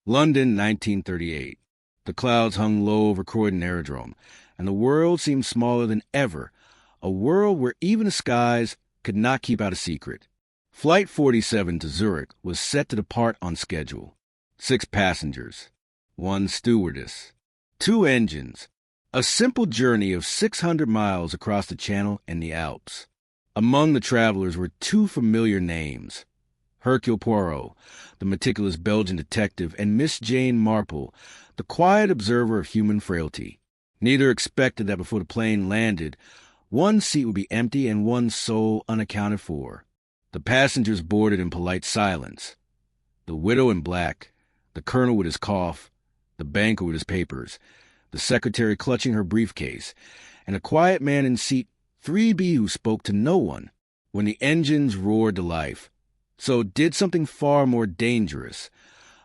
London, 1938. The clouds hung low over Croydon Aerodrome, and the world seemed smaller than ever, a world where even the skies could not keep out a secret. Flight 47 to Zurich was set to depart on schedule. 6 passengers, 1 stewardess, 2 engines, a simple journey of 600 miles across the Channel and the Alps. Among the travelers were 2 familiar names: Hercule Poirot, the meticulous Belgian detective, and Miss Jane Marple, the quiet observer of human frailty. Neither expected that before the plane landed, one seat would be empty and one soul unaccounted for. The passengers boarded in polite silence. The widow in black, the colonel with his cough, the banker with his papers, the secretary clutching her briefcase, and a quiet man in seat 3B who spoke to no one. When the engines roared to life, so did something far more dangerous.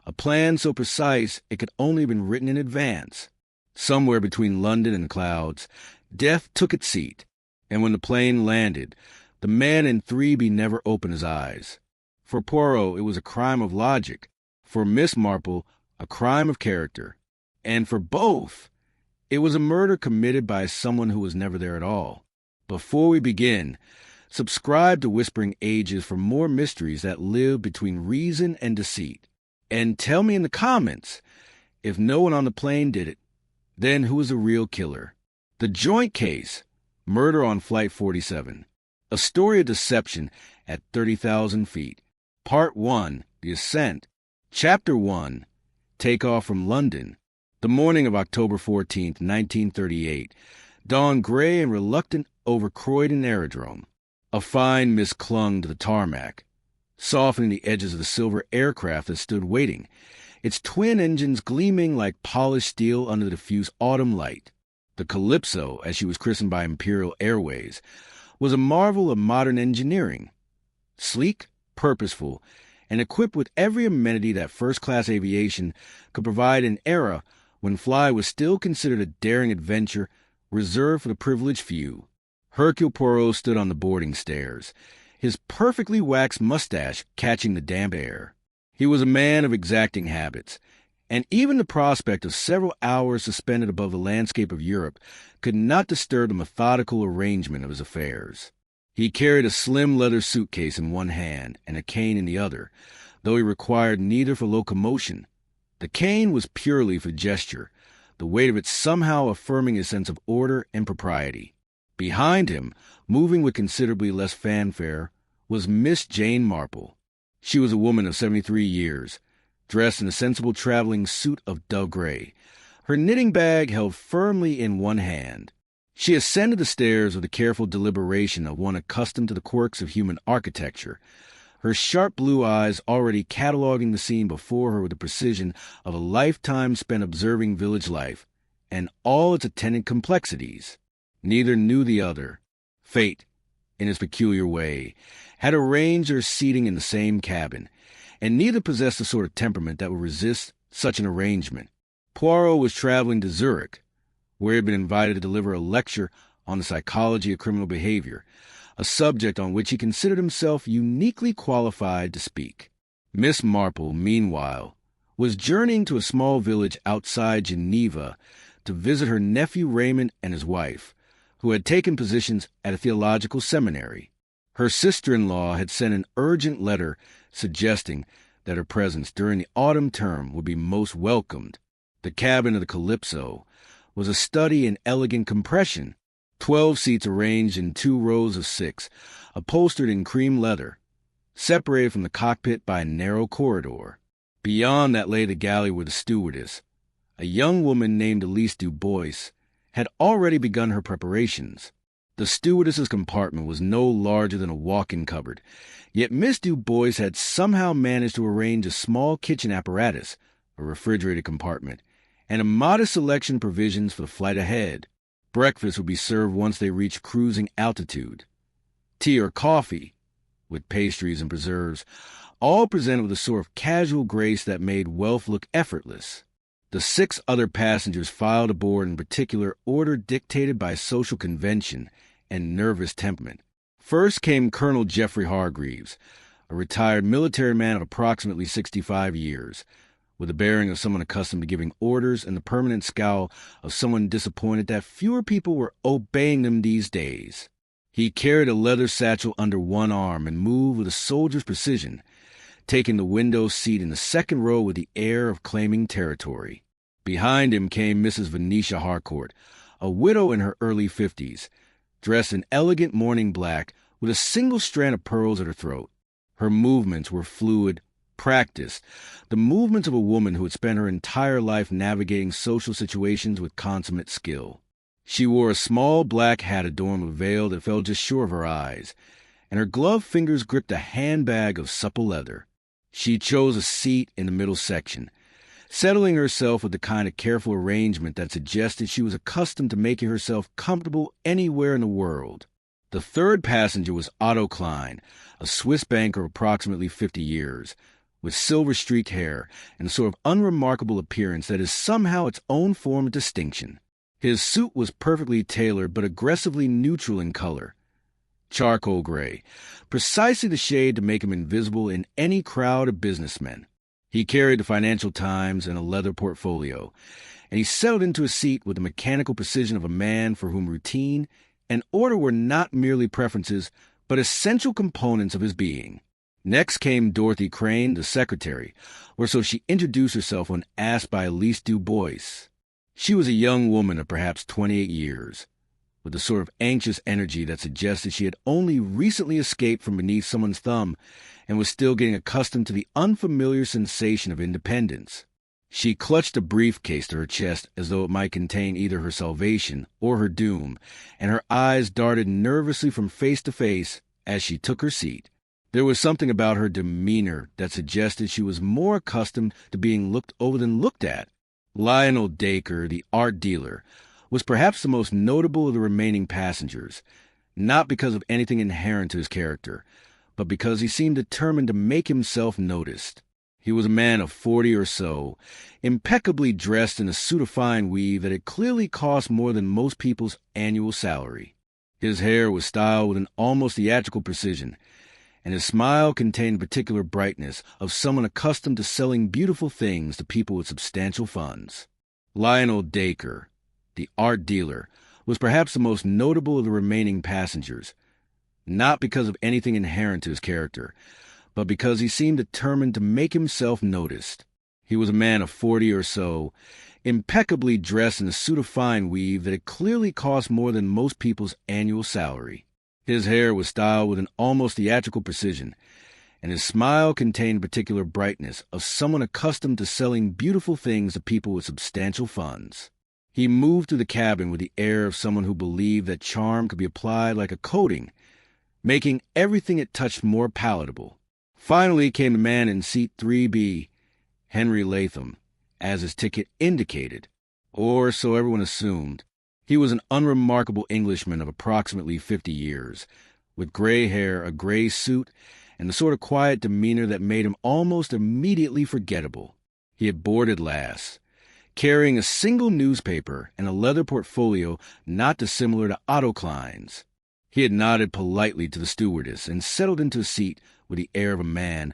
A plan so precise it could only have been written in advance. Somewhere between London and the clouds, death took its seat, and when the plane landed, the man in 3B never opened his eyes. For Poirot, it was a crime of logic. For Miss Marple, a crime of character. And for both, it was a murder committed by someone who was never there at all. Before we begin, subscribe to Whispering Ages for more mysteries that live between reason and deceit. And tell me in the comments, if no one on the plane did it, then who is the real killer? The Joint Case, Murder on Flight 47. A story of deception at 30,000 feet. Part 1, The Ascent. Chapter 1, Takeoff from London. The morning of October 14th, 1938, dawned gray and reluctant over Croydon Aerodrome. A fine mist clung to the tarmac, softening the edges of the silver aircraft that stood waiting, its twin engines gleaming like polished steel under the diffuse autumn light. The Calypso, as she was christened by Imperial Airways, was a marvel of modern engineering. Sleek, purposeful, and equipped with every amenity that first-class aviation could provide in an era when fly was still considered a daring adventure reserved for the privileged few. Hercule Poirot stood on the boarding stairs, his perfectly waxed mustache catching the damp air. He was a man of exacting habits, and even the prospect of several hours suspended above the landscape of Europe could not disturb the methodical arrangement of his affairs. He carried a slim leather suitcase in one hand and a cane in the other, though he required neither for locomotion. The cane was purely for gesture, the weight of it somehow affirming his sense of order and propriety. Behind him, moving with considerably less fanfare, was Miss Jane Marple. She was a woman of 73 years, dressed in a sensible traveling suit of dull gray, her knitting bag held firmly in one hand. She ascended the stairs with the careful deliberation of one accustomed to the quirks of human architecture, her sharp blue eyes already cataloging the scene before her with the precision of a lifetime spent observing village life, and all its attendant complexities. Neither knew the other. Fate, in its peculiar way, had arranged their seating in the same cabin, and neither possessed the sort of temperament that would resist such an arrangement. Poirot was traveling to Zurich, where he had been invited to deliver a lecture on the psychology of criminal behavior, a subject on which he considered himself uniquely qualified to speak. Miss Marple, meanwhile, was journeying to a small village outside Geneva to visit her nephew Raymond and his wife, who had taken positions at a theological seminary. Her sister-in-law had sent an urgent letter suggesting that her presence during the autumn term would be most welcomed. The cabin of the Calypso was a study in elegant compression, 12 seats arranged in 2 rows of 6, upholstered in cream leather, separated from the cockpit by a narrow corridor. Beyond that lay the galley where the stewardess, a young woman named Elise Dubois, had already begun her preparations. The stewardess's compartment was no larger than a walk-in cupboard, yet Miss Dubois had somehow managed to arrange a small kitchen apparatus, a refrigerated compartment, and a modest selection of provisions for the flight ahead. Breakfast would be served once they reached cruising altitude. Tea or coffee, with pastries and preserves, all presented with a sort of casual grace that made wealth look effortless. The 6 other passengers filed aboard in particular order dictated by social convention and nervous temperament. First came Colonel Geoffrey Hargreaves, a retired military man of approximately 65 years, with the bearing of someone accustomed to giving orders and the permanent scowl of someone disappointed that fewer people were obeying them these days. He carried a leather satchel under one arm and moved with a soldier's precision, taking the window seat in the second row with the air of claiming territory. Behind him came Mrs. Venetia Harcourt, a widow in her early 50s, dressed in elegant morning black with a single strand of pearls at her throat. Her movements were fluid, practiced, the movements of a woman who had spent her entire life navigating social situations with consummate skill. She wore a small black hat adorned with a veil that fell just short of her eyes, and her gloved fingers gripped a handbag of supple leather. She chose a seat in the middle section, settling herself with the kind of careful arrangement that suggested she was accustomed to making herself comfortable anywhere in the world. The third passenger was Otto Klein, a Swiss banker of approximately 50 years, with silver-streaked hair and a sort of unremarkable appearance that is somehow its own form of distinction. His suit was perfectly tailored but aggressively neutral in color, charcoal gray, precisely the shade to make him invisible in any crowd of businessmen. He carried the Financial Times and a leather portfolio, and he settled into a seat with the mechanical precision of a man for whom routine and order were not merely preferences, but essential components of his being. Next came Dorothy Crane, the secretary, or so she introduced herself when asked by Elise Dubois. She was a young woman of perhaps 28 years, with a sort of anxious energy that suggested she had only recently escaped from beneath someone's thumb and was still getting accustomed to the unfamiliar sensation of independence. She clutched a briefcase to her chest as though it might contain either her salvation or her doom, and her eyes darted nervously from face to face as she took her seat. There was something about her demeanor that suggested she was more accustomed to being looked over than looked at. Lionel Dacre, the art dealer, was perhaps the most notable of the remaining passengers, not because of anything inherent to his character, but because he seemed determined to make himself noticed. He was a man of 40 or so, impeccably dressed in a suit of fine weave that had clearly cost more than most people's annual salary. His hair was styled with an almost theatrical precision, and his smile contained a particular brightness of someone accustomed to selling beautiful things to people with substantial funds. Lionel Dacre, the art dealer, was perhaps the most notable of the remaining passengers, not because of anything inherent to his character, but because he seemed determined to make himself noticed. He was a man of 40 or so, impeccably dressed in a suit of fine weave that had clearly cost more than most people's annual salary. His hair was styled with an almost theatrical precision, and his smile contained a particular brightness of someone accustomed to selling beautiful things to people with substantial funds. He moved through the cabin with the air of someone who believed that charm could be applied like a coating, making everything it touched more palatable. Finally came the man in seat 3B, Henry Latham, as his ticket indicated, or so everyone assumed. He was an unremarkable Englishman of approximately 50 years, with gray hair, a gray suit, and the sort of quiet demeanor that made him almost immediately forgettable. He had boarded last, carrying a single newspaper and a leather portfolio not dissimilar to Otto Klein's. He had nodded politely to the stewardess and settled into a seat with the air of a man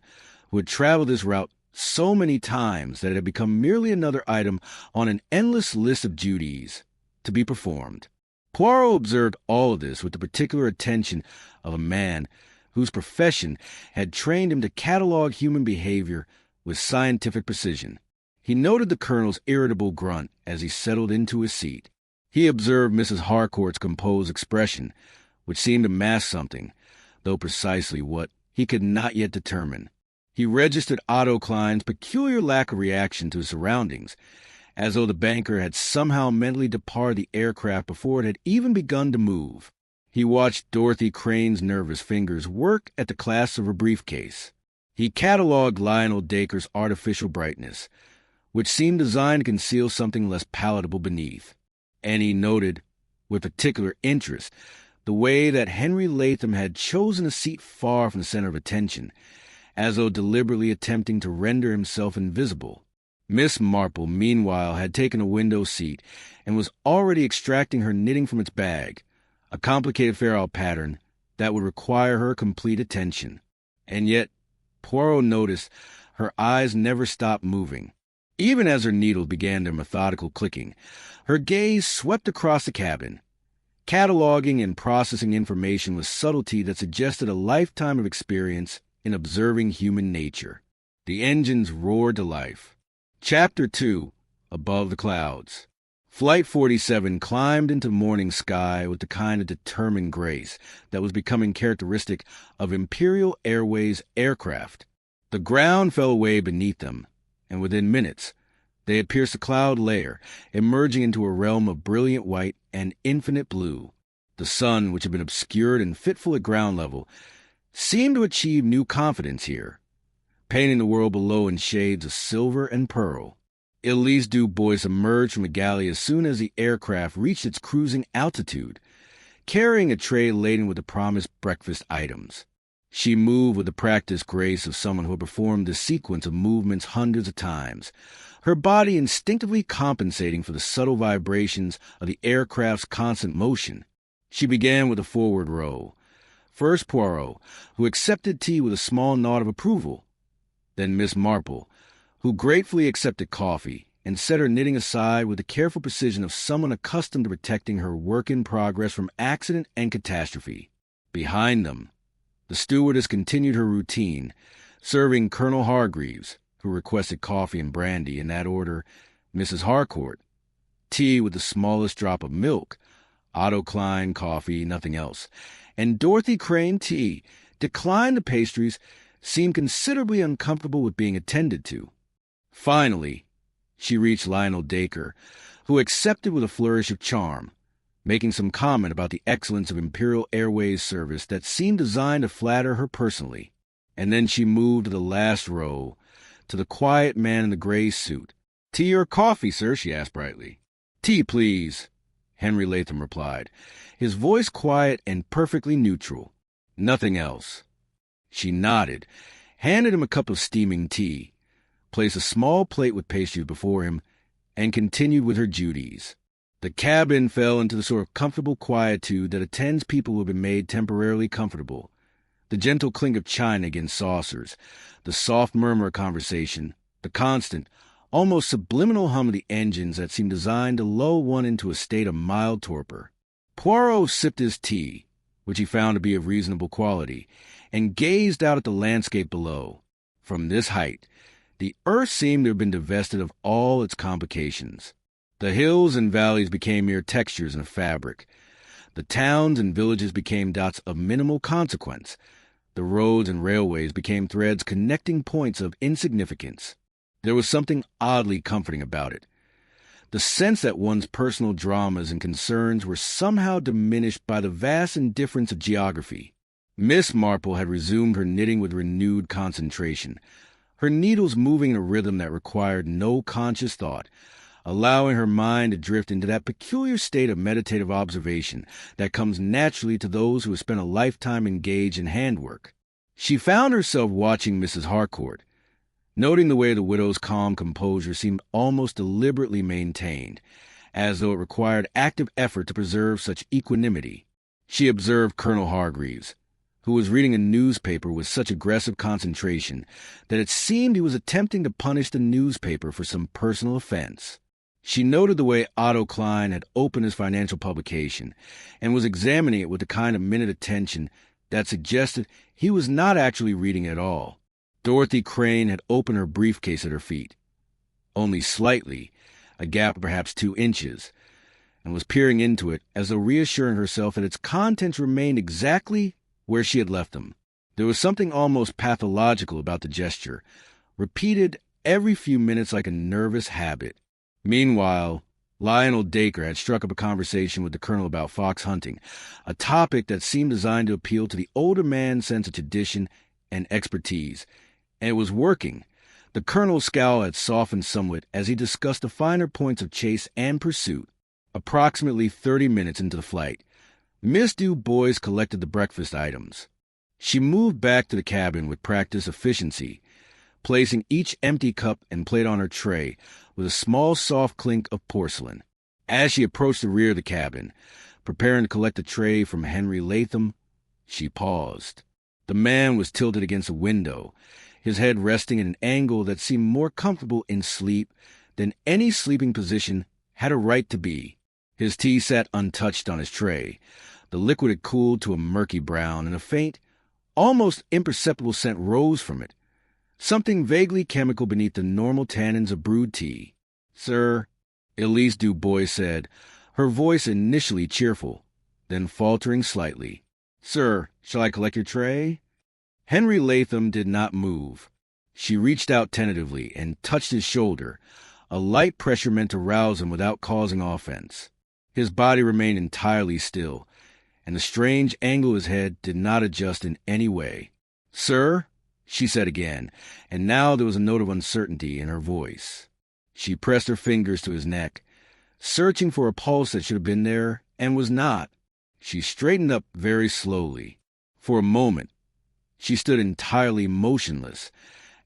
who had traveled this route so many times that it had become merely another item on an endless list of duties to be performed. Poirot observed all of this with the particular attention of a man whose profession had trained him to catalog human behavior with scientific precision. He noted the colonel's irritable grunt as he settled into his seat. He observed Mrs. Harcourt's composed expression, which seemed to mask something, though precisely what he could not yet determine. He registered Otto Klein's peculiar lack of reaction to his surroundings, as though the banker had somehow mentally departed the aircraft before it had even begun to move. He watched Dorothy Crane's nervous fingers work at the clasps of her briefcase. He catalogued Lionel Dacre's artificial brightness, which seemed designed to conceal something less palatable beneath. And he noted, with particular interest, the way that Henry Latham had chosen a seat far from the center of attention, as though deliberately attempting to render himself invisible. Miss Marple, meanwhile, had taken a window seat and was already extracting her knitting from its bag, a complicated Ferrall pattern that would require her complete attention. And yet, Poirot noticed her eyes never stopped moving. Even as her needles began their methodical clicking, her gaze swept across the cabin, cataloging and processing information with subtlety that suggested a lifetime of experience in observing human nature. The engines roared to life. Chapter 2. Above the Clouds. Flight 47 climbed into the morning sky with the kind of determined grace that was becoming characteristic of Imperial Airways aircraft. The ground fell away beneath them, and within minutes they had pierced the cloud layer, emerging into a realm of brilliant white and infinite blue. The sun, which had been obscured and fitful at ground level, seemed to achieve new confidence here, painting the world below in shades of silver and pearl. Elise Du Bois emerged from the galley as soon as the aircraft reached its cruising altitude, carrying a tray laden with the promised breakfast items. She moved with the practiced grace of someone who had performed this sequence of movements hundreds of times, her body instinctively compensating for the subtle vibrations of the aircraft's constant motion. She began with a forward row. First Poirot, who accepted tea with a small nod of approval. Then Miss Marple, who gratefully accepted coffee and set her knitting aside with the careful precision of someone accustomed to protecting her work in progress from accident and catastrophe. Behind them, the stewardess continued her routine, serving Colonel Hargreaves, who requested coffee and brandy, in that order, Mrs. Harcourt, tea with the smallest drop of milk, Otto Klein coffee, nothing else, and Dorothy Crane tea declined the pastries, seemed considerably uncomfortable with being attended to. Finally, she reached Lionel Dacre, who accepted with a flourish of charm, making some comment about the excellence of Imperial Airways service that seemed designed to flatter her personally. And then she moved to the last row, to the quiet man in the gray suit. "Tea or coffee, sir?" she asked brightly. "Tea, please," Henry Latham replied, his voice quiet and perfectly neutral. "Nothing else." She nodded, handed him a cup of steaming tea, placed a small plate with pastries before him, and continued with her duties. The cabin fell into the sort of comfortable quietude that attends people who have been made temporarily comfortable. The gentle clink of china against saucers, the soft murmur of conversation, the constant, almost subliminal hum of the engines that seemed designed to lull one into a state of mild torpor. Poirot sipped his tea, which he found to be of reasonable quality, and gazed out at the landscape below. From this height, the earth seemed to have been divested of all its complications. The hills and valleys became mere textures in a fabric. The towns and villages became dots of minimal consequence. The roads and railways became threads connecting points of insignificance. There was something oddly comforting about it. The sense that one's personal dramas and concerns were somehow diminished by the vast indifference of geography. Miss Marple had resumed her knitting with renewed concentration, her needles moving in a rhythm that required no conscious thought, allowing her mind to drift into that peculiar state of meditative observation that comes naturally to those who have spent a lifetime engaged in handwork. She found herself watching Mrs. Harcourt, noting the way the widow's calm composure seemed almost deliberately maintained, as though it required active effort to preserve such equanimity. She observed Colonel Hargreaves, who was reading a newspaper with such aggressive concentration that it seemed he was attempting to punish the newspaper for some personal offense. She noted the way Otto Klein had opened his financial publication and was examining it with the kind of minute attention that suggested he was not actually reading at all. Dorothy Crane had opened her briefcase at her feet, only slightly, a gap of perhaps 2 inches, and was peering into it as though reassuring herself that its contents remained exactly where she had left them. There was something almost pathological about the gesture, repeated every few minutes like a nervous habit. Meanwhile, Lionel Dacre had struck up a conversation with the colonel about fox hunting, a topic that seemed designed to appeal to the older man's sense of tradition and expertise, and it was working. The colonel's scowl had softened somewhat as he discussed the finer points of chase and pursuit. Approximately 30 minutes into the flight, Miss Du Bois collected the breakfast items. She moved back to the cabin with practiced efficiency, placing each empty cup and plate on her tray with a small soft clink of porcelain. As she approached the rear of the cabin, preparing to collect the tray from Henry Latham, she paused. The man was tilted against a window, his head resting at an angle that seemed more comfortable in sleep than any sleeping position had a right to be. His tea sat untouched on his tray. The liquid had cooled to a murky brown, and a faint, almost imperceptible scent rose from it, something vaguely chemical beneath the normal tannins of brewed tea. "Sir," Elise Dubois said, her voice initially cheerful, then faltering slightly. "Sir, shall I collect your tray?" Henry Latham did not move. She reached out tentatively and touched his shoulder, a light pressure meant to rouse him without causing offense. His body remained entirely still, and the strange angle of his head did not adjust in any way. "Sir," she said again, and now there was a note of uncertainty in her voice. She pressed her fingers to his neck, searching for a pulse that should have been there and was not. She straightened up very slowly. For a moment, she stood entirely motionless,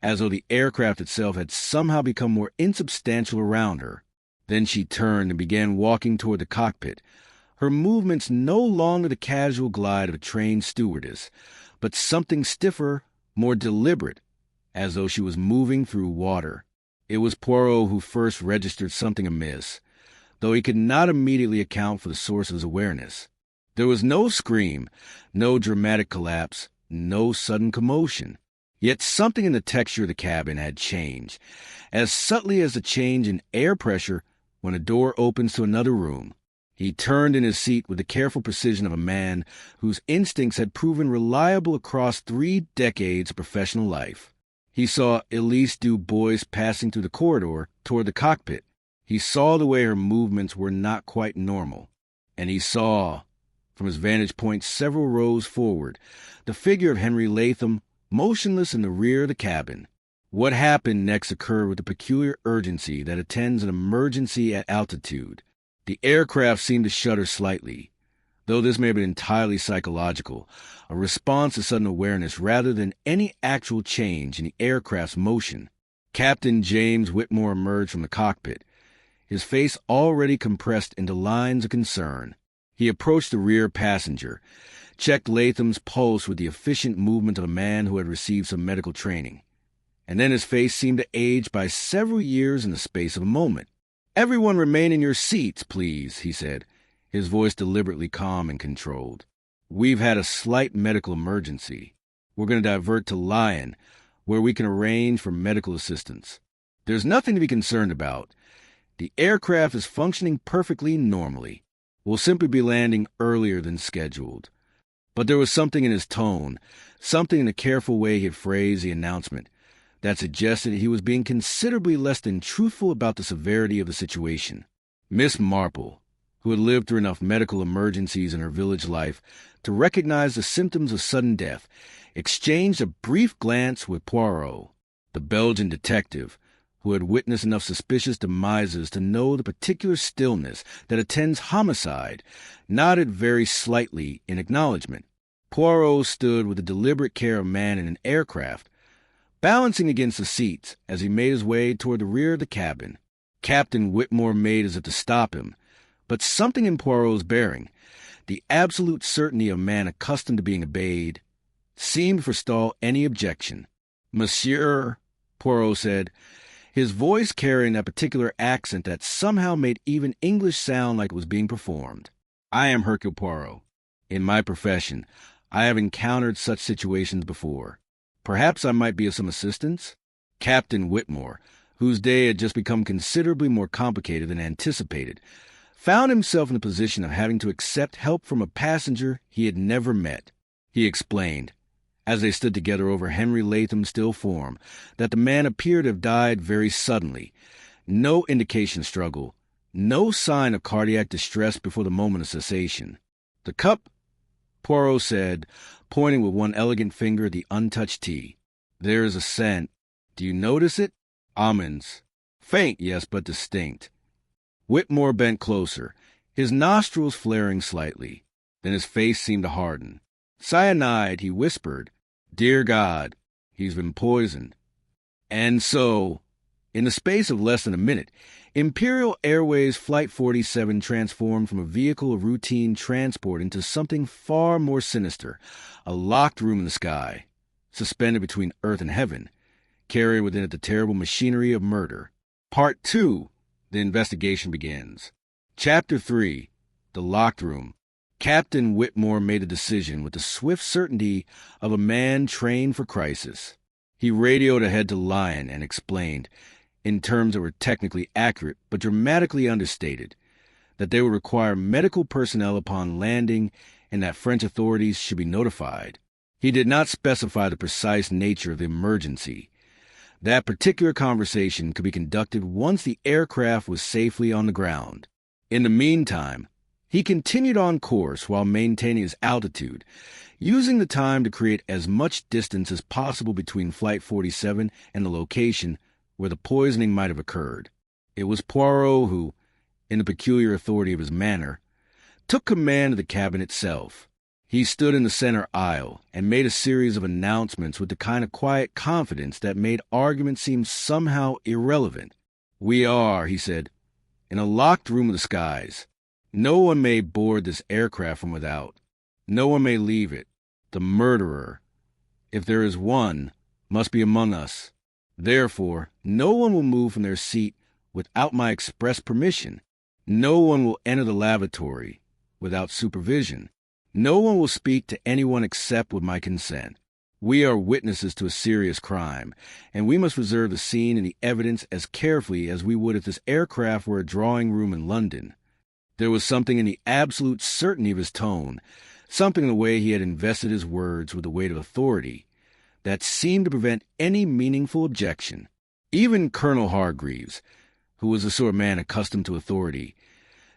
as though the aircraft itself had somehow become more insubstantial around her. Then she turned and began walking toward the cockpit, her movements no longer the casual glide of a trained stewardess, but something stiffer, more deliberate, as though she was moving through water. It was Poirot who first registered something amiss, though he could not immediately account for the source of his awareness. There was no scream, no dramatic collapse, no sudden commotion. Yet something in the texture of the cabin had changed, as subtly as the change in air pressure when a door opens to another room. He turned in his seat with the careful precision of a man whose instincts had proven reliable across 3 decades of professional life. He saw Elise Dubois passing through the corridor toward the cockpit. He saw the way her movements were not quite normal. And he saw, from his vantage point several rows forward, the figure of Henry Latham motionless in the rear of the cabin. What happened next occurred with the peculiar urgency that attends an emergency at altitude. The aircraft seemed to shudder slightly, though this may have been entirely psychological, a response to sudden awareness rather than any actual change in the aircraft's motion. Captain James Whitmore emerged from the cockpit, his face already compressed into lines of concern. He approached the rear passenger, checked Latham's pulse with the efficient movement of a man who had received some medical training, and then his face seemed to age by several years in the space of a moment. "Everyone remain in your seats, please," he said, his voice deliberately calm and controlled. "We've had a slight medical emergency. We're going to divert to Lyon, where we can arrange for medical assistance. There's nothing to be concerned about. The aircraft is functioning perfectly normally. We'll simply be landing earlier than scheduled." But there was something in his tone, something in the careful way he had phrased the announcement, that suggested he was being considerably less than truthful about the severity of the situation. Miss Marple, who had lived through enough medical emergencies in her village life to recognize the symptoms of sudden death, exchanged a brief glance with Poirot, the Belgian detective, who had witnessed enough suspicious demises to know the particular stillness that attends homicide, nodded very slightly in acknowledgment. Poirot stood with the deliberate care of a man in an aircraft, balancing against the seats as he made his way toward the rear of the cabin. Captain Whitmore made as if to stop him, but something in Poirot's bearing, the absolute certainty of a man accustomed to being obeyed, seemed to forestall any objection. "Monsieur," Poirot said, his voice carrying that particular accent that somehow made even English sound like it was being performed. "I am Hercule Poirot. In my profession, I have encountered such situations before. Perhaps I might be of some assistance?" Captain Whitmore, whose day had just become considerably more complicated than anticipated, found himself in the position of having to accept help from a passenger he had never met. He explained, as they stood together over Henry Latham's still form, that the man appeared to have died very suddenly. No indication of struggle, no sign of cardiac distress before the moment of cessation. "The cup," Poirot said, pointing with one elegant finger at the untouched tea. "There is a scent. Do you notice it? Almonds. Faint, yes, but distinct." Whitmore bent closer, his nostrils flaring slightly. Then his face seemed to harden. "Cyanide," he whispered. "Dear God, he's been poisoned." And so, in the space of less than a minute, Imperial Airways Flight 47 transformed from a vehicle of routine transport into something far more sinister, a locked room in the sky, suspended between earth and heaven, carrying within it the terrible machinery of murder. Part 2. The investigation begins. Chapter 3. The locked room. Captain Whitmore made a decision with the swift certainty of a man trained for crisis. He radioed ahead to Lyon and explained, in terms that were technically accurate but dramatically understated, that they would require medical personnel upon landing and that French authorities should be notified. He did not specify the precise nature of the emergency. That particular conversation could be conducted once the aircraft was safely on the ground. In the meantime, he continued on course while maintaining his altitude, using the time to create as much distance as possible between Flight 47 and the location where the poisoning might have occurred. It was Poirot who, in the peculiar authority of his manner, took command of the cabin itself. He stood in the center aisle and made a series of announcements with the kind of quiet confidence that made argument seem somehow irrelevant. "We are," he said, "in a locked room of the skies. No one may board this aircraft from without. No one may leave it. The murderer, if there is one, must be among us. Therefore, no one will move from their seat without my express permission. No one will enter the lavatory without supervision. No one will speak to anyone except with my consent. We are witnesses to a serious crime, and we must reserve the scene and the evidence as carefully as we would if this aircraft were a drawing room in London." There was something in the absolute certainty of his tone, something in the way he had invested his words with the weight of authority, that seemed to prevent any meaningful objection. Even Colonel Hargreaves, who was the sort of man accustomed to authority,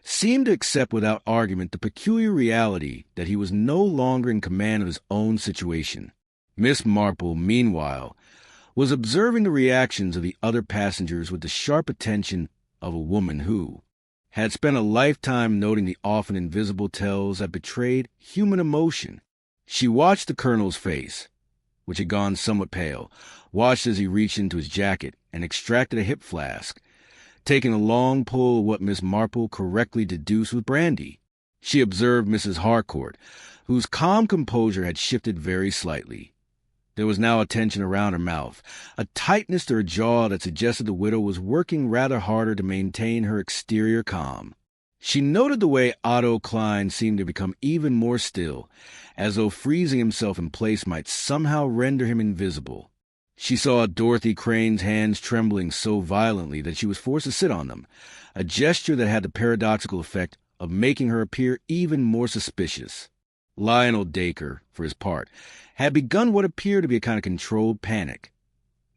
seemed to accept without argument the peculiar reality that he was no longer in command of his own situation. Miss Marple, meanwhile, was observing the reactions of the other passengers with the sharp attention of a woman who had spent a lifetime noting the often invisible tells that betrayed human emotion. She watched the colonel's face, which had gone somewhat pale, watched as he reached into his jacket and extracted a hip flask, taking a long pull of what Miss Marple correctly deduced was brandy. She observed Mrs. Harcourt, whose calm composure had shifted very slightly. There was now a tension around her mouth, a tightness to her jaw that suggested the widow was working rather harder to maintain her exterior calm. She noted the way Otto Klein seemed to become even more still, as though freezing himself in place might somehow render him invisible. She saw Dorothy Crane's hands trembling so violently that she was forced to sit on them, a gesture that had the paradoxical effect of making her appear even more suspicious. Lionel Dacre, for his part, had begun what appeared to be a kind of controlled panic,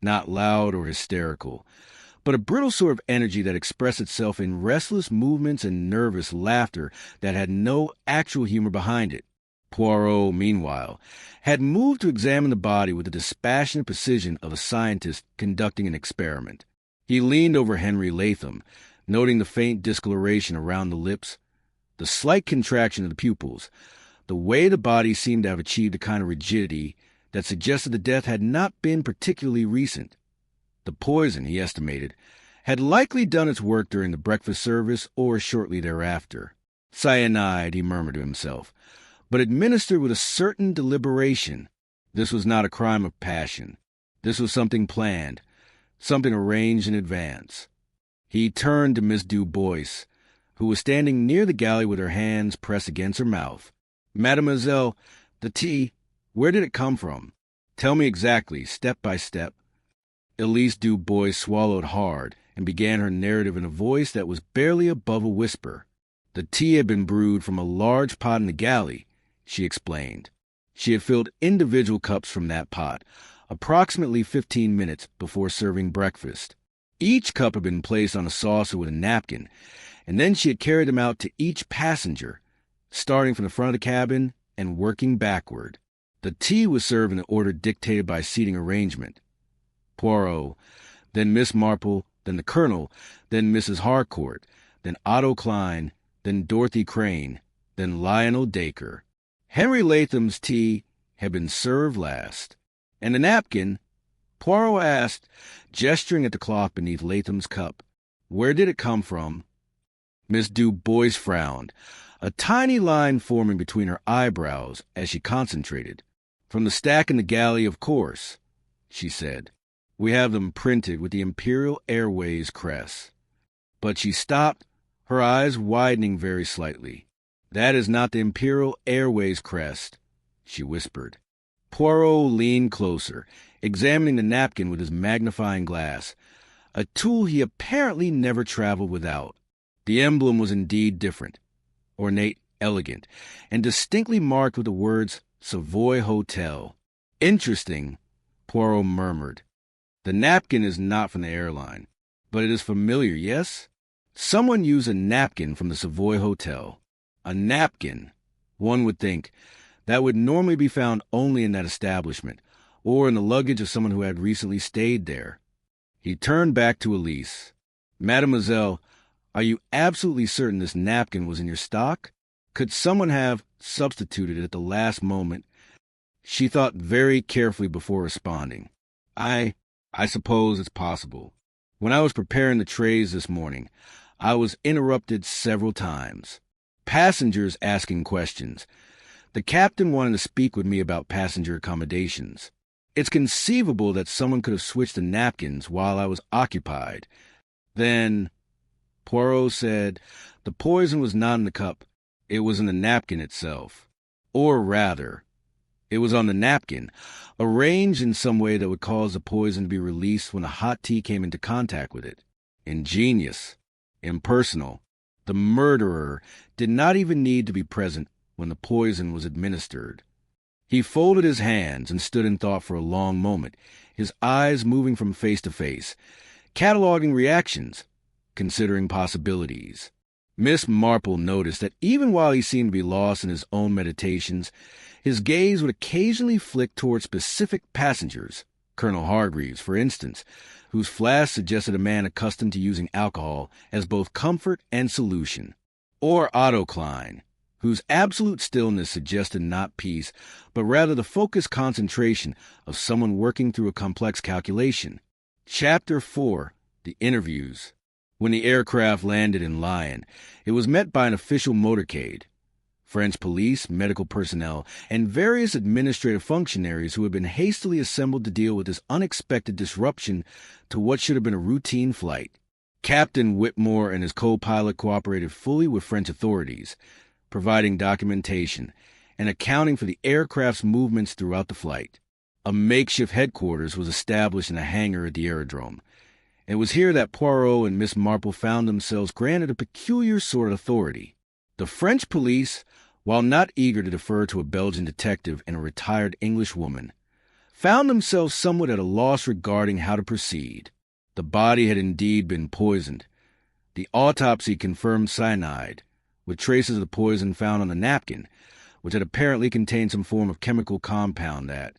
not loud or hysterical, but a brittle sort of energy that expressed itself in restless movements and nervous laughter that had no actual humor behind it. Poirot, meanwhile, had moved to examine the body with the dispassionate precision of a scientist conducting an experiment. He leaned over Henry Latham, noting the faint discoloration around the lips, the slight contraction of the pupils, the way the body seemed to have achieved a kind of rigidity that suggested the death had not been particularly recent. The poison, he estimated, had likely done its work during the breakfast service or shortly thereafter. Cyanide, he murmured to himself, but administered with a certain deliberation. This was not a crime of passion. This was something planned, something arranged in advance. He turned to Miss Du Bois, who was standing near the galley with her hands pressed against her mouth. "Mademoiselle, the tea, where did it come from? Tell me exactly, step by step." Elise Du Bois swallowed hard and began her narrative in a voice that was barely above a whisper. "The tea had been brewed from a large pot in the galley," she explained. She had filled individual cups from that pot, approximately 15 minutes before serving breakfast. Each cup had been placed on a saucer with a napkin, and then she had carried them out to each passenger, starting from the front of the cabin and working backward. The tea was served in the order dictated by seating arrangement. Poirot, then Miss Marple, then the Colonel, then Mrs. Harcourt, then Otto Klein, then Dorothy Crane, then Lionel Dacre. Henry Latham's tea had been served last. "And the napkin?" Poirot asked, gesturing at the cloth beneath Latham's cup. "Where did it come from?" Miss Du Bois frowned, a tiny line forming between her eyebrows as she concentrated. "From the stack in the galley, of course," she said. We have them printed with the Imperial Airways crest." But she stopped, her eyes widening very slightly. "That is not the Imperial Airways crest," she whispered. Poirot leaned closer, examining the napkin with his magnifying glass, a tool he apparently never traveled without. The emblem was indeed different, ornate, elegant, and distinctly marked with the words Savoy Hotel. "Interesting," Poirot murmured. "The napkin is not from the airline, but it is familiar, yes? Someone used a napkin from the Savoy Hotel. A napkin, one would think, that would normally be found only in that establishment, or in the luggage of someone who had recently stayed there." He turned back to Elise. "Mademoiselle, are you absolutely certain this napkin was in your stock? Could someone have substituted it at the last moment?" She thought very carefully before responding. I suppose it's possible. When I was preparing the trays this morning, I was interrupted several times. Passengers asking questions. The captain wanted to speak with me about passenger accommodations. It's conceivable that someone could have switched the napkins while I was occupied. Then, Poirot said, the poison was not in the cup. It was in the napkin itself. Or rather, it was on the napkin, arranged in some way that would cause the poison to be released when the hot tea came into contact with it. Ingenious. Impersonal. The murderer did not even need to be present when the poison was administered. He folded his hands and stood in thought for a long moment, his eyes moving from face to face, cataloging reactions, considering possibilities. Miss Marple noticed that even while he seemed to be lost in his own meditations, his gaze would occasionally flick toward specific passengers, Colonel Hargreaves, for instance, whose flash suggested a man accustomed to using alcohol as both comfort and solution, or Otto Klein, whose absolute stillness suggested not peace, but rather the focused concentration of someone working through a complex calculation. Chapter 4. The Interviews. When the aircraft landed in Lyon, it was met by an official motorcade. French police, medical personnel, and various administrative functionaries who had been hastily assembled to deal with this unexpected disruption to what should have been a routine flight. Captain Whitmore and his co-pilot cooperated fully with French authorities, providing documentation and accounting for the aircraft's movements throughout the flight. A makeshift headquarters was established in a hangar at the aerodrome. It was here that Poirot and Miss Marple found themselves granted a peculiar sort of authority. The French police, while not eager to defer to a Belgian detective and a retired English woman, found themselves somewhat at a loss regarding how to proceed. The body had indeed been poisoned. The autopsy confirmed cyanide, with traces of the poison found on the napkin, which had apparently contained some form of chemical compound that,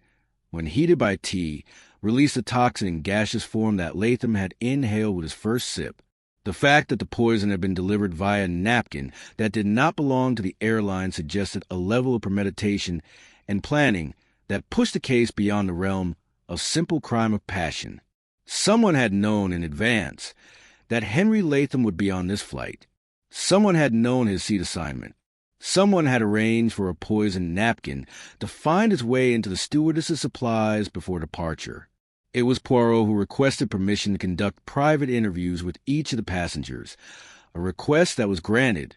when heated by tea, released the toxin in gaseous form that Latham had inhaled with his first sip. The fact that the poison had been delivered via a napkin that did not belong to the airline suggested a level of premeditation and planning that pushed the case beyond the realm of simple crime of passion. Someone had known in advance that Henry Latham would be on this flight. Someone had known his seat assignment. Someone had arranged for a poisoned napkin to find its way into the stewardess's supplies before departure. It was Poirot who requested permission to conduct private interviews with each of the passengers, a request that was granted,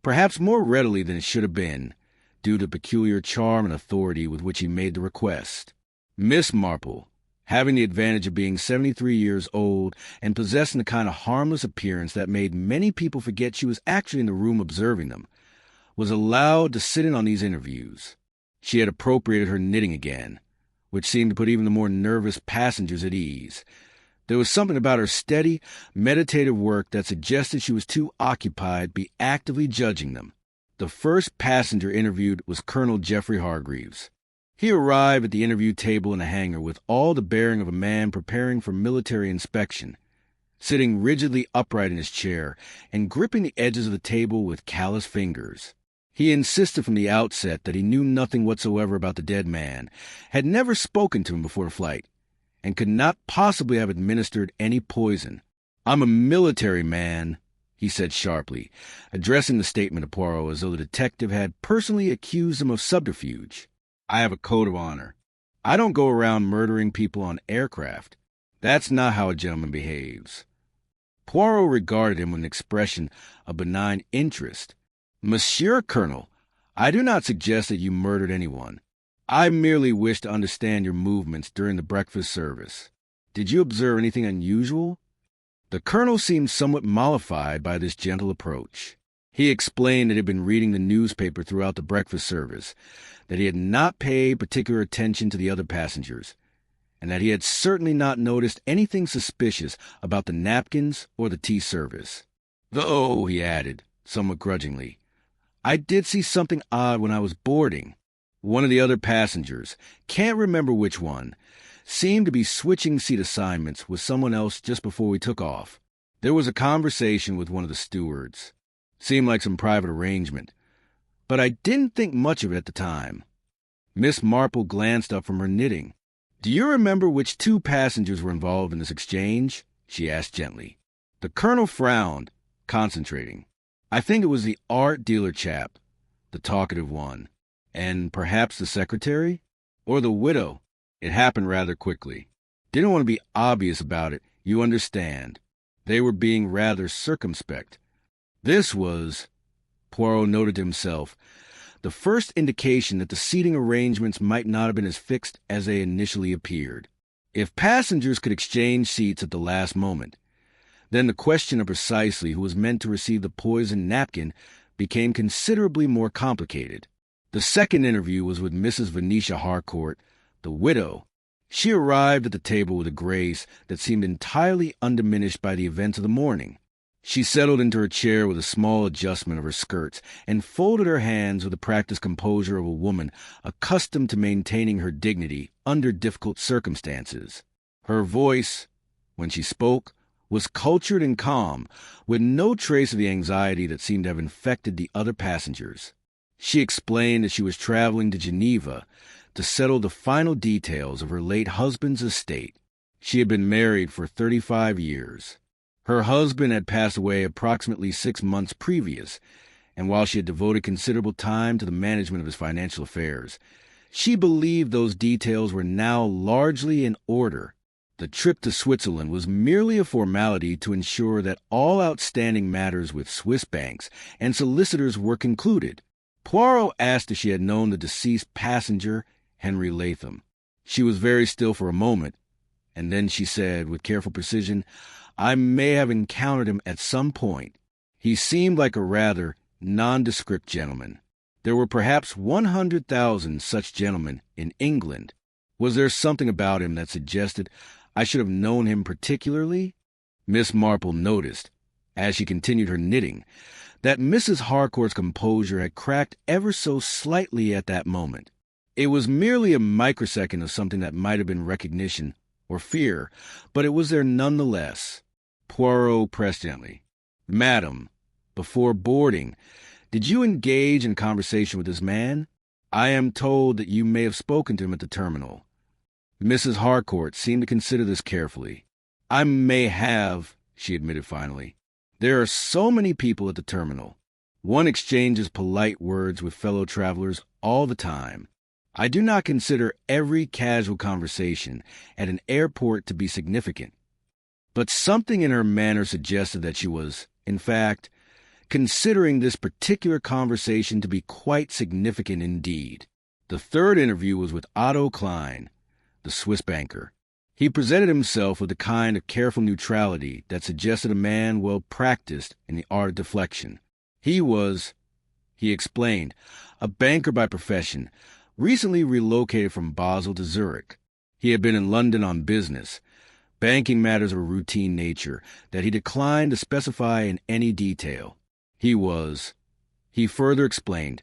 perhaps more readily than it should have been, due to the peculiar charm and authority with which he made the request. Miss Marple, having the advantage of being 73 years old and possessing the kind of harmless appearance that made many people forget she was actually in the room observing them, was allowed to sit in on these interviews. She had appropriated her knitting again, which seemed to put even the more nervous passengers at ease. There was something about her steady, meditative work that suggested she was too occupied to be actively judging them. The first passenger interviewed was Colonel Geoffrey Hargreaves. He arrived at the interview table in the hangar with all the bearing of a man preparing for military inspection, sitting rigidly upright in his chair and gripping the edges of the table with callous fingers. He insisted from the outset that he knew nothing whatsoever about the dead man, had never spoken to him before the flight, and could not possibly have administered any poison. "I'm a military man," he said sharply, addressing the statement to Poirot as though the detective had personally accused him of subterfuge. "I have a code of honor. I don't go around murdering people on aircraft." That's not how a gentleman behaves. Poirot regarded him with an expression of benign interest. Monsieur Colonel, I do not suggest that you murdered anyone. I merely wish to understand your movements during the breakfast service. Did you observe anything unusual? The colonel seemed somewhat mollified by this gentle approach. He explained that he had been reading the newspaper throughout the breakfast service, that he had not paid particular attention to the other passengers, and that he had certainly not noticed anything suspicious about the napkins or the tea service. Though, he added, somewhat grudgingly, I did see something odd when I was boarding. One of the other passengers, can't remember which one, seemed to be switching seat assignments with someone else just before we took off. There was a conversation with one of the stewards. Seemed like some private arrangement, but I didn't think much of it at the time. Miss Marple glanced up from her knitting. Do you remember which two passengers were involved in this exchange? She asked gently. The colonel frowned, concentrating. I think it was the art dealer chap, the talkative one, and perhaps the secretary? Or the widow. It happened rather quickly. Didn't want to be obvious about it, you understand. They were being rather circumspect. This was, Poirot noted to himself, the first indication that the seating arrangements might not have been as fixed as they initially appeared. If passengers could exchange seats at the last moment, then the question of precisely who was meant to receive the poisoned napkin became considerably more complicated. The second interview was with Mrs. Venetia Harcourt, the widow. She arrived at the table with a grace that seemed entirely undiminished by the events of the morning. She settled into her chair with a small adjustment of her skirts and folded her hands with the practiced composure of a woman accustomed to maintaining her dignity under difficult circumstances. Her voice, when she spoke, was cultured and calm, with no trace of the anxiety that seemed to have infected the other passengers. She explained that she was traveling to Geneva to settle the final details of her late husband's estate. She had been married for 35 years. Her husband had passed away approximately 6 months previous, and while she had devoted considerable time to the management of his financial affairs, she believed those details were now largely in order. The trip to Switzerland was merely a formality to ensure that all outstanding matters with Swiss banks and solicitors were concluded. Poirot asked if she had known the deceased passenger, Henry Latham. She was very still for a moment, and then she said, with careful precision, I may have encountered him at some point. He seemed like a rather nondescript gentleman. There were perhaps 100,000 such gentlemen in England. Was there something about him that suggested I should have known him particularly? Miss Marple noticed, as she continued her knitting, that Mrs. Harcourt's composure had cracked ever so slightly at that moment. It was merely a microsecond of something that might have been recognition or fear, but it was there nonetheless. Poirot pressed gently. Madam, before boarding, did you engage in conversation with this man? I am told that you may have spoken to him at the terminal. Mrs. Harcourt seemed to consider this carefully. I may have, she admitted finally. There are so many people at the terminal. One exchanges polite words with fellow travelers all the time. I do not consider every casual conversation at an airport to be significant. But something in her manner suggested that she was, in fact, considering this particular conversation to be quite significant indeed. The third interview was with Otto Klein, the Swiss banker. He presented himself with the kind of careful neutrality that suggested a man well practiced in the art of deflection. He was, he explained, a banker by profession, recently relocated from Basel to Zurich. He had been in London on business, banking matters of a routine nature that he declined to specify in any detail. He was, he further explained,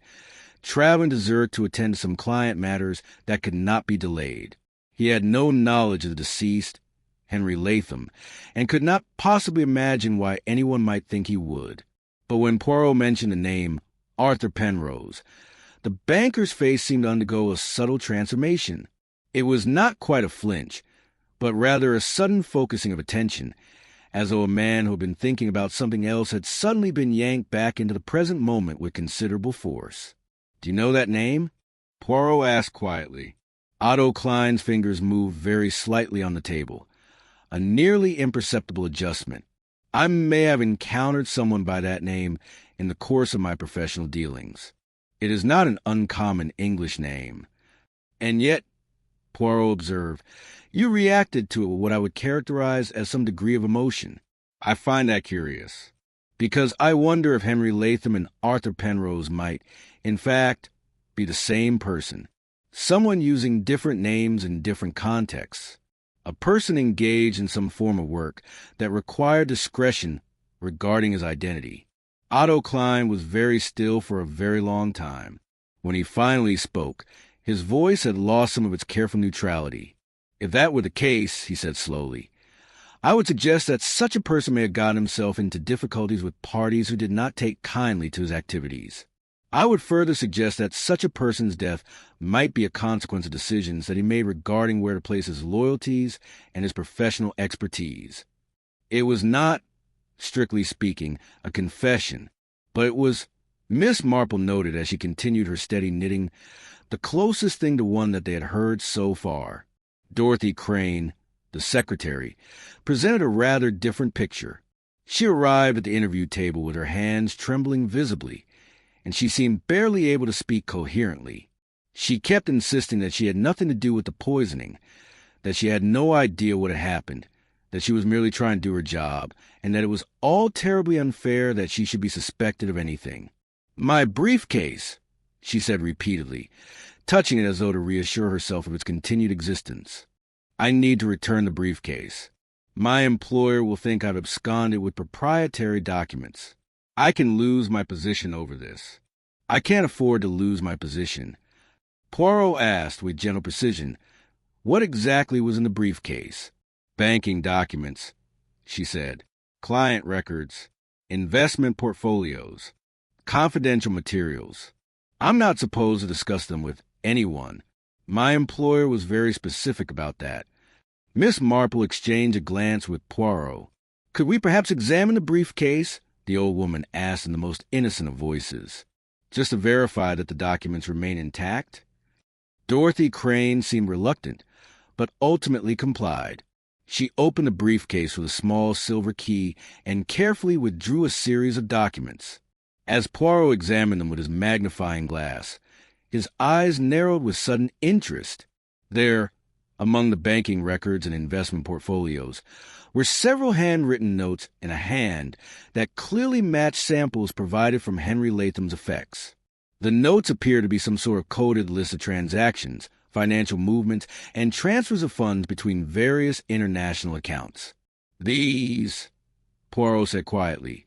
traveling to Zurich to attend to some client matters that could not be delayed. He had no knowledge of the deceased, Henry Latham, and could not possibly imagine why anyone might think he would. But when Poirot mentioned the name Arthur Penrose, the banker's face seemed to undergo a subtle transformation. It was not quite a flinch, but rather a sudden focusing of attention, as though a man who had been thinking about something else had suddenly been yanked back into the present moment with considerable force. Do you know that name? Poirot asked quietly. Otto Klein's fingers moved very slightly on the table. a nearly imperceptible adjustment. I may have encountered someone by that name in the course of my professional dealings. It is not an uncommon English name. And yet, Poirot observed, you reacted to it with what I would characterize as some degree of emotion. I find that curious, because I wonder if Henry Latham and Arthur Penrose might, in fact, be the same person. Someone using different names in different contexts. A person engaged in some form of work that required discretion regarding his identity. Otto Klein was very still for a very long time. When he finally spoke, his voice had lost some of its careful neutrality. If that were the case, he said slowly, I would suggest that such a person may have gotten himself into difficulties with parties who did not take kindly to his activities. I would further suggest that such a person's death might be a consequence of decisions that he made regarding where to place his loyalties and his professional expertise. It was not, strictly speaking, a confession, but it was, Miss Marple noted as she continued her steady knitting, the closest thing to one that they had heard so far. Dorothy Crane, the secretary, presented a rather different picture. She arrived at the interview table with her hands trembling visibly, and she seemed barely able to speak coherently. She kept insisting that she had nothing to do with the poisoning, that she had no idea what had happened, that she was merely trying to do her job, and that it was all terribly unfair that she should be suspected of anything. My briefcase, she said repeatedly, touching it as though to reassure herself of its continued existence. I need to return the briefcase. My employer will think I've absconded with proprietary documents. I can lose my position over this. I can't afford to lose my position. Poirot asked with gentle precision, what exactly was in the briefcase? Banking documents, she said. Client records, investment portfolios, confidential materials. I'm not supposed to discuss them with anyone. My employer was very specific about that. Miss Marple exchanged a glance with Poirot. Could we perhaps examine the briefcase? The old woman asked in the most innocent of voices, just to verify that the documents remain intact. Dorothy Crane seemed reluctant, but ultimately complied. She opened the briefcase with a small silver key and carefully withdrew a series of documents. As Poirot examined them with his magnifying glass, his eyes narrowed with sudden interest. There, among the banking records and investment portfolios, were several handwritten notes in a hand that clearly matched samples provided from Henry Latham's effects. The notes appeared to be some sort of coded list of transactions, financial movements, and transfers of funds between various international accounts. These, Poirot said quietly,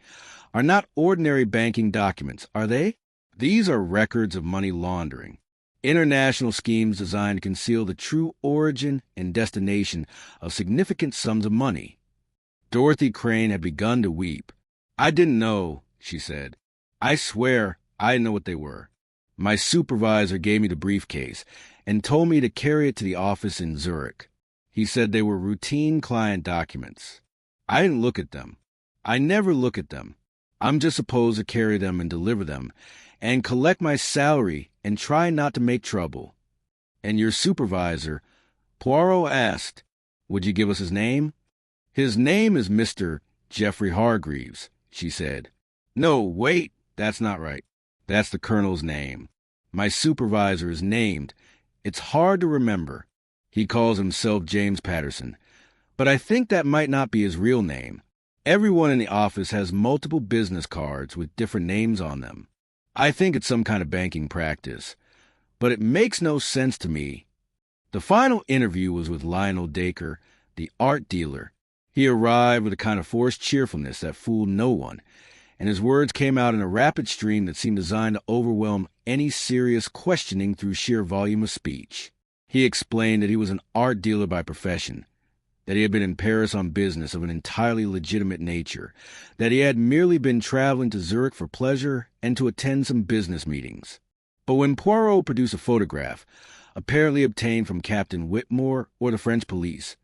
are not ordinary banking documents, are they? These are records of money laundering. International schemes designed to conceal the true origin and destination of significant sums of money. Dorothy Crane had begun to weep. I didn't know, she said. I swear I didn't know what they were. My supervisor gave me the briefcase and told me to carry it to the office in Zurich. He said they were routine client documents. I didn't look at them. I never look at them. I'm just supposed to carry them and deliver them, and collect my salary and try not to make trouble. And your supervisor, Poirot asked, would you give us his name? His name is Mr. Geoffrey Hargreaves, she said. No, wait, that's not right. That's the colonel's name. My supervisor is named. It's hard to remember. He calls himself James Patterson, but I think that might not be his real name. Everyone in the office has multiple business cards with different names on them. I think it's some kind of banking practice, but it makes no sense to me. The final interview was with Lionel Dacre, the art dealer. He arrived with a kind of forced cheerfulness that fooled no one, and his words came out in a rapid stream that seemed designed to overwhelm any serious questioning through sheer volume of speech. He explained that he was an art dealer by profession, that he had been in Paris on business of an entirely legitimate nature, that he had merely been traveling to Zurich for pleasure and to attend some business meetings. But when Poirot produced a photograph, apparently obtained from Captain Whitmore or the French police,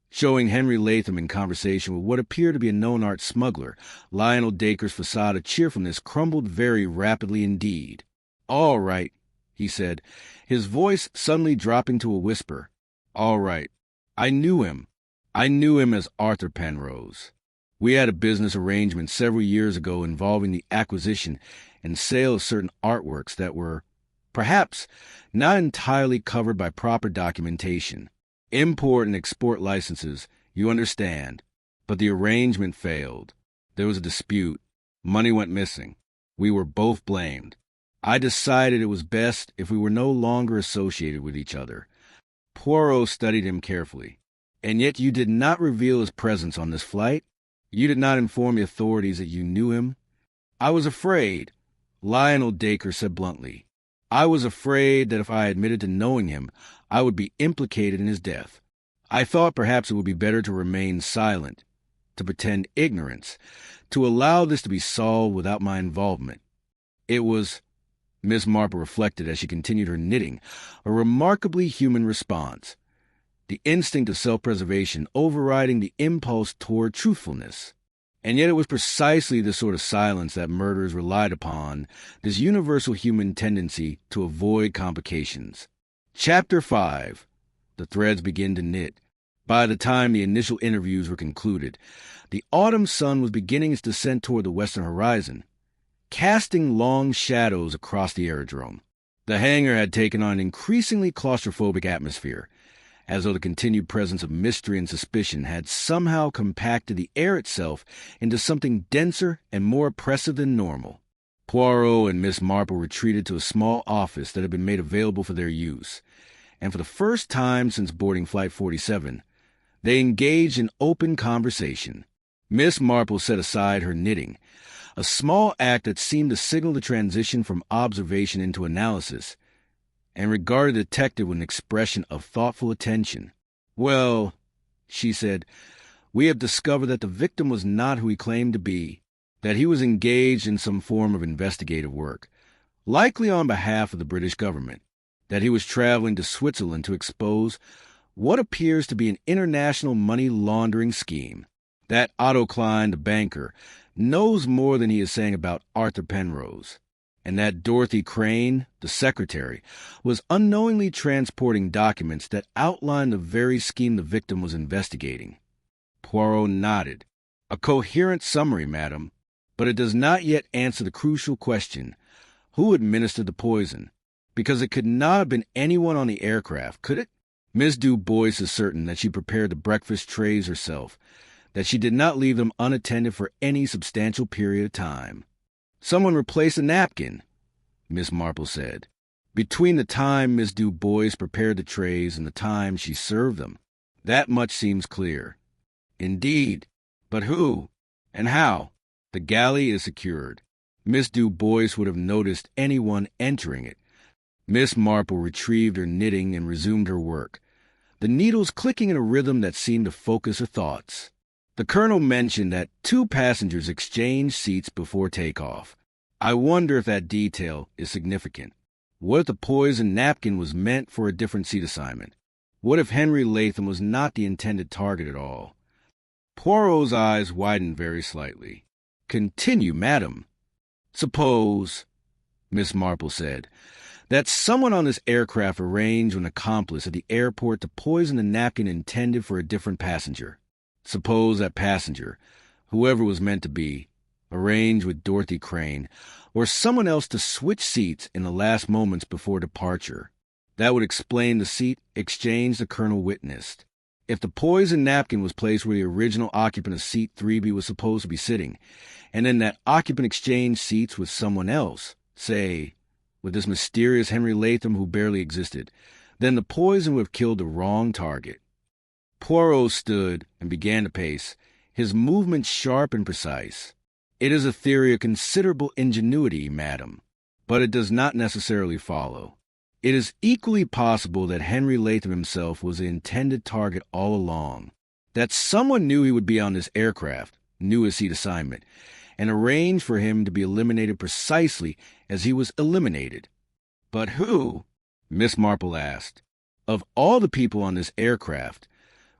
showing Henry Latham in conversation with what appeared to be a known art smuggler, Lionel Dacre's facade of cheerfulness crumbled very rapidly indeed. All right, he said, his voice suddenly dropping to a whisper. All right. I knew him. I knew him as Arthur Penrose. We had a business arrangement several years ago involving the acquisition and sale of certain artworks that were, perhaps, not entirely covered by proper documentation. Import and export licenses, you understand. But the arrangement failed. There was a dispute. Money went missing. We were both blamed. I decided it was best if we were no longer associated with each other. Poirot studied him carefully. And yet you did not reveal his presence on this flight? You did not inform the authorities that you knew him? I was afraid, Lionel Dacre said bluntly. I was afraid that if I admitted to knowing him, I would be implicated in his death. I thought perhaps it would be better to remain silent, to pretend ignorance, to allow this to be solved without my involvement. It was, Miss Marple reflected as she continued her knitting, a remarkably human response. The instinct of self-preservation overriding the impulse toward truthfulness. And yet it was precisely the sort of silence that murderers relied upon, this universal human tendency to avoid complications. Chapter 5. The threads begin to knit. By the time the initial interviews were concluded, the autumn sun was beginning its descent toward the western horizon, casting long shadows across the aerodrome. The hangar had taken on an increasingly claustrophobic atmosphere, as though the continued presence of mystery and suspicion had somehow compacted the air itself into something denser and more oppressive than normal. Poirot and Miss Marple retreated to a small office that had been made available for their use, and for the first time since boarding Flight 47, they engaged in open conversation. Miss Marple set aside her knitting, a small act that seemed to signal the transition from observation into analysis, and regarded the detective with an expression of thoughtful attention. "Well," she said, "we have discovered that the victim was not who he claimed to be, that he was engaged in some form of investigative work, likely on behalf of the British government, that he was traveling to Switzerland to expose what appears to be an international money laundering scheme, that Otto Klein, the banker, knows more than he is saying about Arthur Penrose, and that Dorothy Crane, the secretary, was unknowingly transporting documents that outlined the very scheme the victim was investigating." Poirot nodded. "A coherent summary, madam, but it does not yet answer the crucial question, who administered the poison? Because it could not have been anyone on the aircraft, could it? Miss Du Bois is certain that she prepared the breakfast trays herself, that she did not leave them unattended for any substantial period of time." "Someone replaced the napkin," Miss Marple said, "between the time Miss Du Bois prepared the trays and the time she served them. That much seems clear." "Indeed. But who? And how?" "The galley is secured. Miss Du Bois would have noticed anyone entering it." Miss Marple retrieved her knitting and resumed her work, the needles clicking in a rhythm that seemed to focus her thoughts. "The colonel mentioned that 2 passengers exchanged seats before takeoff. I wonder if that detail is significant. What if the poisoned napkin was meant for a different seat assignment? What if Henry Latham was not the intended target at all?" Poirot's eyes widened very slightly. "Continue, madam." "Suppose," Miss Marple said, "that someone on this aircraft arranged with an accomplice at the airport to poison the napkin intended for a different passenger. Suppose that passenger, whoever was meant to be, arranged with Dorothy Crane or someone else to switch seats in the last moments before departure. That would explain the seat exchange the colonel witnessed. If the poisoned napkin was placed where the original occupant of seat 3B was supposed to be sitting, and then that occupant exchanged seats with someone else, say, with this mysterious Henry Latham who barely existed, then the poison would have killed the wrong target." Poirot stood and began to pace, his movements sharp and precise. "It is a theory of considerable ingenuity, madam, but it does not necessarily follow. It is equally possible that Henry Latham himself was the intended target all along, that someone knew he would be on this aircraft, knew his seat assignment, and arranged for him to be eliminated precisely as he was eliminated." "But who?" Miss Marple asked. "Of all the people on this aircraft,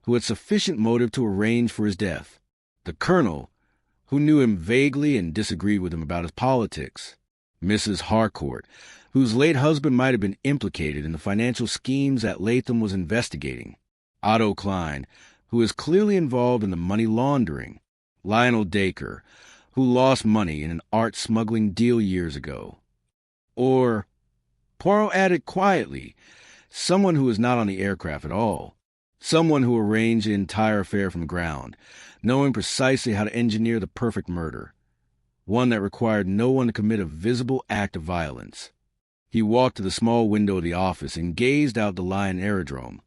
who had sufficient motive to arrange for his death? The colonel, who knew him vaguely and disagreed with him about his politics. Mrs. Harcourt, whose late husband might have been implicated in the financial schemes that Latham was investigating. Otto Klein, who is clearly involved in the money laundering, Lionel Dacre, who lost money in an art smuggling deal years ago. Or, Poirot added quietly, someone who was not on the aircraft at all. Someone who arranged the entire affair from the ground, knowing precisely how to engineer the perfect murder. One that required no one to commit a visible act of violence. He walked to the small window of the office and gazed out the Lion Aerodrome,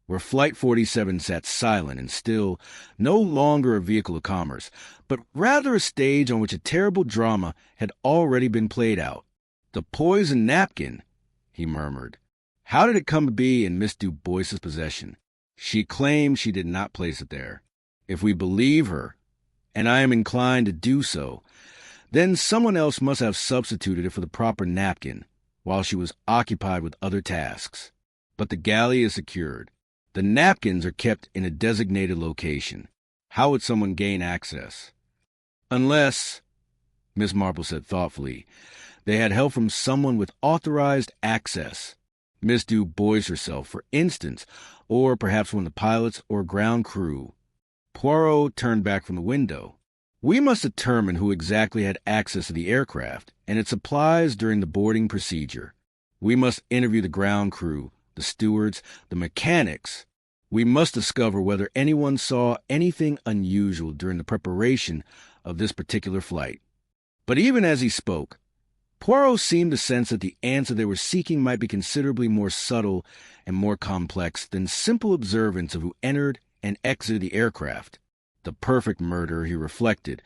where Flight 47 sat silent and still, no longer a vehicle of commerce, but rather a stage on which a terrible drama had already been played out. "The poisoned napkin," he murmured. How did it come to be in Miss Du Bois's possession? She claimed she did not place it there. If we believe her, and I am inclined to do so, then someone else must have substituted it for the proper napkin while she was occupied with other tasks. But the galley is secured. The napkins are kept in a designated location. How would someone gain access? Unless, Miss Marple said thoughtfully, they had help from someone with authorized access. Miss Du Bois herself, for instance, or perhaps one of the pilots or ground crew. Poirot turned back from the window. We must determine who exactly had access to the aircraft and its supplies during the boarding procedure. We must interview the ground crew, the stewards, the mechanics. We must discover whether anyone saw anything unusual during the preparation of this particular flight. But even as he spoke, Poirot seemed to sense that the answer they were seeking might be considerably more subtle and more complex than simple observance of who entered and exited the aircraft. The perfect murder, he reflected,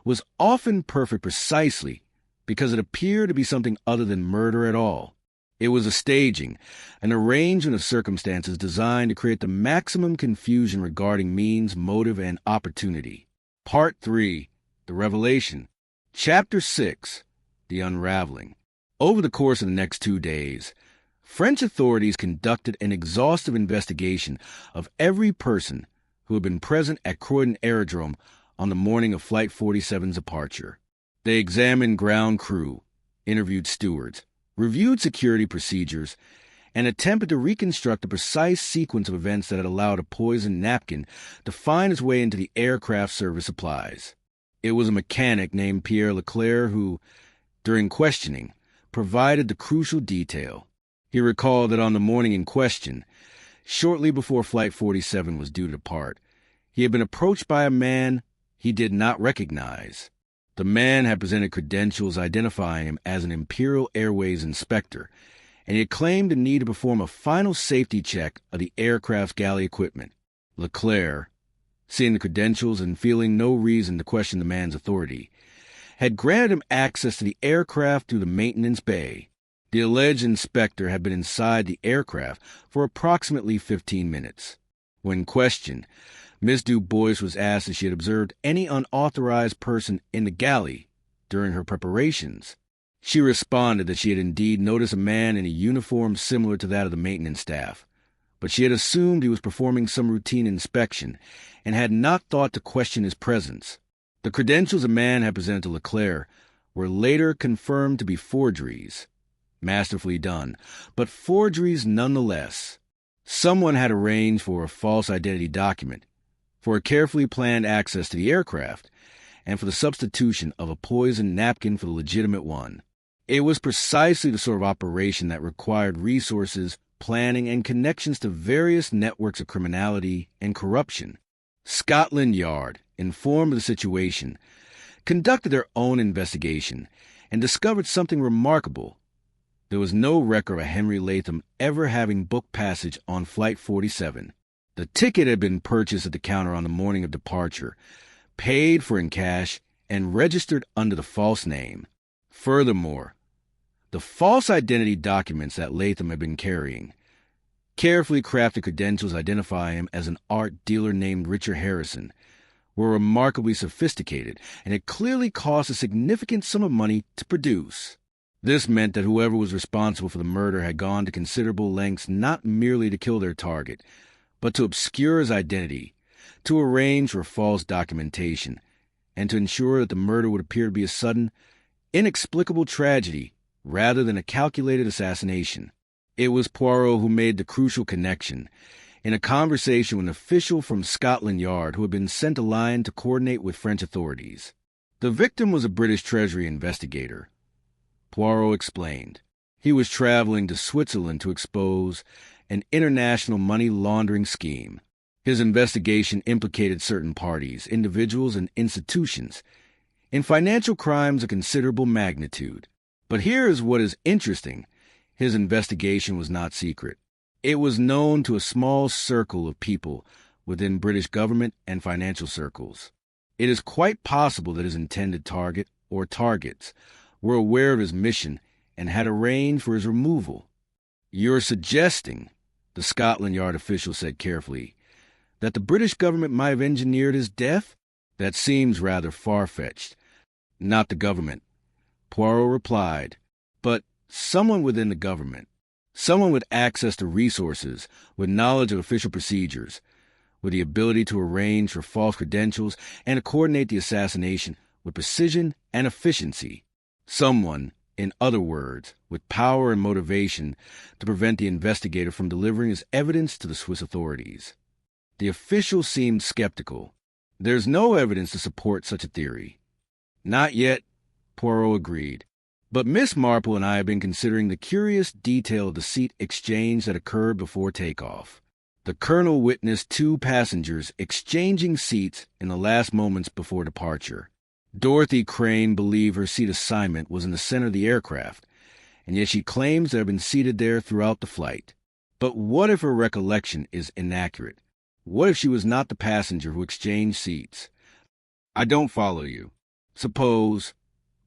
was often perfect precisely because it appeared to be something other than murder at all. It was a staging, an arrangement of circumstances designed to create the maximum confusion regarding means, motive, and opportunity. Part 3. The Revelation. Chapter 6. The Unraveling. Over the course of the next 2 days, French authorities conducted an exhaustive investigation of every person who had been present at Croydon Aerodrome on the morning of Flight 47's departure. They examined ground crew, interviewed stewards, reviewed security procedures, and attempted to reconstruct the precise sequence of events that had allowed a poisoned napkin to find its way into the aircraft service supplies. It was a mechanic named Pierre Leclerc who, during questioning, provided the crucial detail. He recalled that on the morning in question, shortly before Flight 47 was due to depart, he had been approached by a man he did not recognize. The man had presented credentials identifying him as an Imperial Airways inspector, and he had claimed the need to perform a final safety check of the aircraft's galley equipment. Leclerc, seeing the credentials and feeling no reason to question the man's authority, had granted him access to the aircraft through the maintenance bay. The alleged inspector had been inside the aircraft for approximately 15 minutes. When questioned, Miss Du Bois was asked if she had observed any unauthorized person in the galley during her preparations. She responded that she had indeed noticed a man in a uniform similar to that of the maintenance staff, but she had assumed he was performing some routine inspection and had not thought to question his presence. The credentials a man had presented to Leclerc were later confirmed to be forgeries. Masterfully done, but forgeries nonetheless. Someone had arranged for a false identity document, for a carefully planned access to the aircraft, and for the substitution of a poisoned napkin for the legitimate one. It was precisely the sort of operation that required resources, planning, and connections to various networks of criminality and corruption. Scotland Yard, informed of the situation, conducted their own investigation and discovered something remarkable. There was no record of a Henry Latham ever having booked passage on Flight 47. The ticket had been purchased at the counter on the morning of departure, paid for in cash, and registered under the false name. Furthermore, the false identity documents that Latham had been carrying, carefully crafted credentials identifying him as an art dealer named Richard Harrison, were remarkably sophisticated and had clearly cost a significant sum of money to produce. This meant that whoever was responsible for the murder had gone to considerable lengths not merely to kill their target, but to obscure his identity, to arrange for false documentation, and to ensure that the murder would appear to be a sudden, inexplicable tragedy rather than a calculated assassination. It was Poirot who made the crucial connection, in a conversation with an official from Scotland Yard who had been sent to Lyon to coordinate with French authorities. The victim was a British Treasury investigator. Poirot explained. He was traveling to Switzerland to expose an international money laundering scheme. His investigation implicated certain parties, individuals, and institutions in financial crimes of considerable magnitude. But here is what is interesting. His investigation was not secret. It was known to a small circle of people within British government and financial circles. It is quite possible that his intended target or targets were aware of his mission and had arranged for his removal. "You're suggesting," the Scotland Yard official said carefully, "that the British government might have engineered his death? That seems rather far-fetched." "Not the government," Poirot replied, "but someone within the government. Someone with access to resources, with knowledge of official procedures, with the ability to arrange for false credentials and to coordinate the assassination with precision and efficiency. Someone, in other words, with power and motivation to prevent the investigator from delivering his evidence to the Swiss authorities." The official seemed skeptical. "There's no evidence to support such a theory." "Not yet," Poirot agreed. "But Miss Marple and I have been considering the curious detail of the seat exchange that occurred before takeoff. The colonel witnessed two passengers exchanging seats in the last moments before departure. Dorothy Crane believed her seat assignment was in the center of the aircraft, and yet she claims to have been seated there throughout the flight. But what if her recollection is inaccurate? What if she was not the passenger who exchanged seats?" "I don't follow you. Suppose,"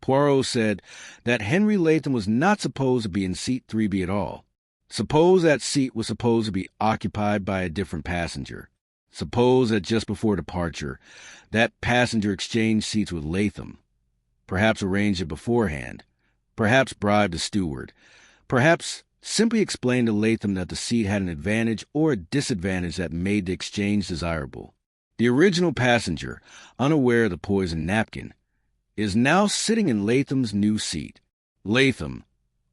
Poirot said, "that Henry Latham was not supposed to be in seat 3B at all. Suppose that seat was supposed to be occupied by a different passenger. Suppose that just before departure, that passenger exchanged seats with Latham, perhaps arranged it beforehand, perhaps bribed the steward, perhaps simply explained to Latham that the seat had an advantage or a disadvantage that made the exchange desirable. The original passenger, unaware of the poisoned napkin, is now sitting in Latham's new seat. Latham,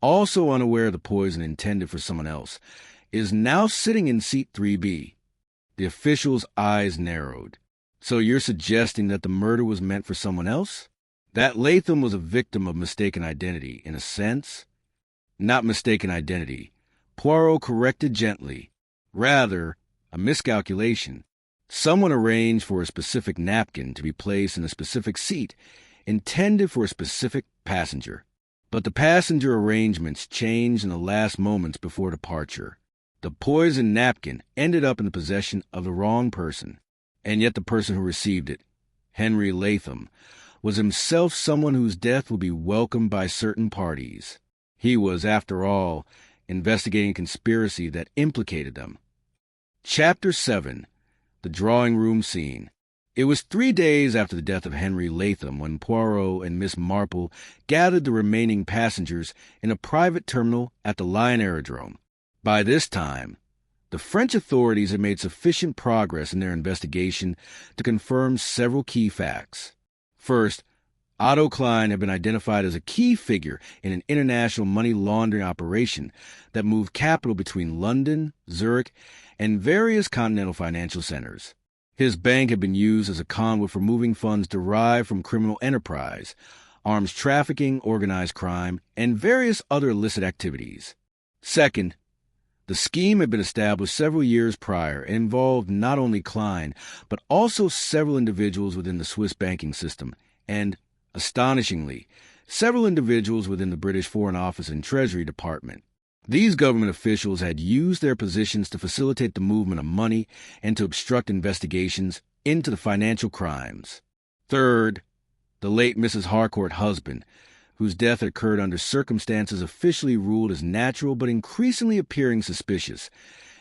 also unaware of the poison intended for someone else, is now sitting in seat 3B. The official's eyes narrowed. "So you're suggesting that the murder was meant for someone else? That Latham was a victim of mistaken identity, in a sense?" "Not mistaken identity," Poirot corrected gently. "Rather, a miscalculation. Someone arranged for a specific napkin to be placed in a specific seat, intended for a specific passenger. But the passenger arrangements changed in the last moments before departure. The poisoned napkin ended up in the possession of the wrong person, and yet the person who received it, Henry Latham, was himself someone whose death would be welcomed by certain parties. He was, after all, investigating a conspiracy that implicated them." Chapter 7. The Drawing Room Scene. It was 3 days after the death of Henry Latham when Poirot and Miss Marple gathered the remaining passengers in a private terminal at the Lyon Aerodrome. By this time, the French authorities had made sufficient progress in their investigation to confirm several key facts. First, Otto Klein had been identified as a key figure in an international money laundering operation that moved capital between London, Zurich, and various continental financial centers. His bank had been used as a conduit for moving funds derived from criminal enterprise, arms trafficking, organized crime, and various other illicit activities. Second, the scheme had been established several years prior and involved not only Klein, but also several individuals within the Swiss banking system and, astonishingly, several individuals within the British Foreign Office and Treasury Department. These government officials had used their positions to facilitate the movement of money and to obstruct investigations into the financial crimes. Third, the late Mrs. Harcourt's husband, whose death had occurred under circumstances officially ruled as natural but increasingly appearing suspicious,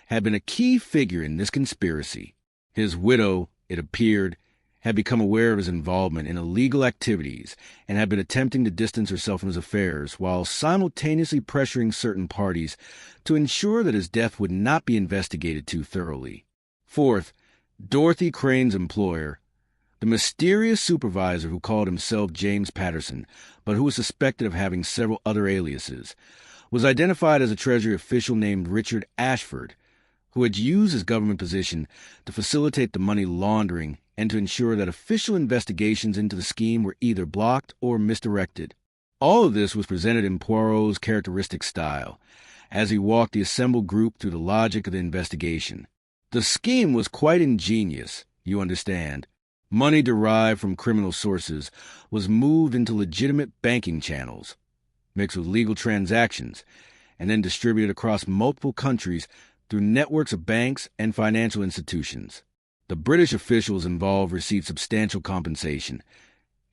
had been a key figure in this conspiracy. His widow, it appeared, had become aware of his involvement in illegal activities and had been attempting to distance herself from his affairs while simultaneously pressuring certain parties to ensure that his death would not be investigated too thoroughly. Fourth, Dorothy Crane's employer, the mysterious supervisor who called himself James Patterson, but who was suspected of having several other aliases, was identified as a Treasury official named Richard Ashford, who had used his government position to facilitate the money laundering and to ensure that official investigations into the scheme were either blocked or misdirected. All of this was presented in Poirot's characteristic style, as he walked the assembled group through the logic of the investigation. The scheme was quite ingenious, you understand. Money derived from criminal sources was moved into legitimate banking channels, mixed with legal transactions, and then distributed across multiple countries through networks of banks and financial institutions. The British officials involved received substantial compensation,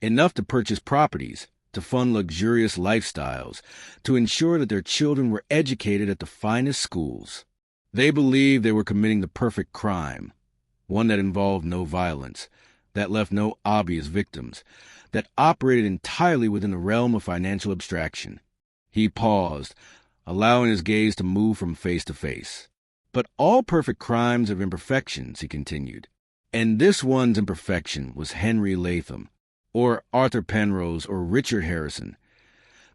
enough to purchase properties, to fund luxurious lifestyles, to ensure that their children were educated at the finest schools. They believed they were committing the perfect crime, one that involved no violence, that left no obvious victims, that operated entirely within the realm of financial abstraction. He paused, allowing his gaze to move from face to face. But all perfect crimes have imperfections, he continued. And this one's imperfection was Henry Latham, or Arthur Penrose, or Richard Harrison.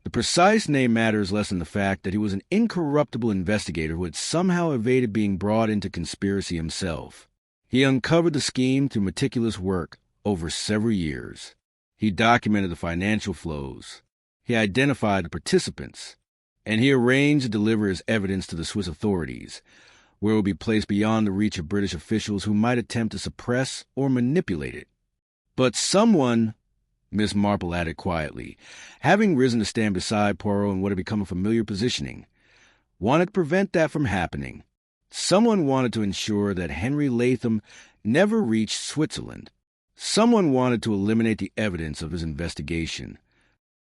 The precise name matters less than the fact that he was an incorruptible investigator who had somehow evaded being brought into conspiracy himself. He uncovered the scheme through meticulous work over several years. He documented the financial flows. He identified the participants. And he arranged to deliver his evidence to the Swiss authorities, where it would be placed beyond the reach of British officials who might attempt to suppress or manipulate it. But someone, Miss Marple added quietly, having risen to stand beside Poirot in what had become a familiar positioning, wanted to prevent that from happening. Someone wanted to ensure that Henry Latham never reached Switzerland. Someone wanted to eliminate the evidence of his investigation.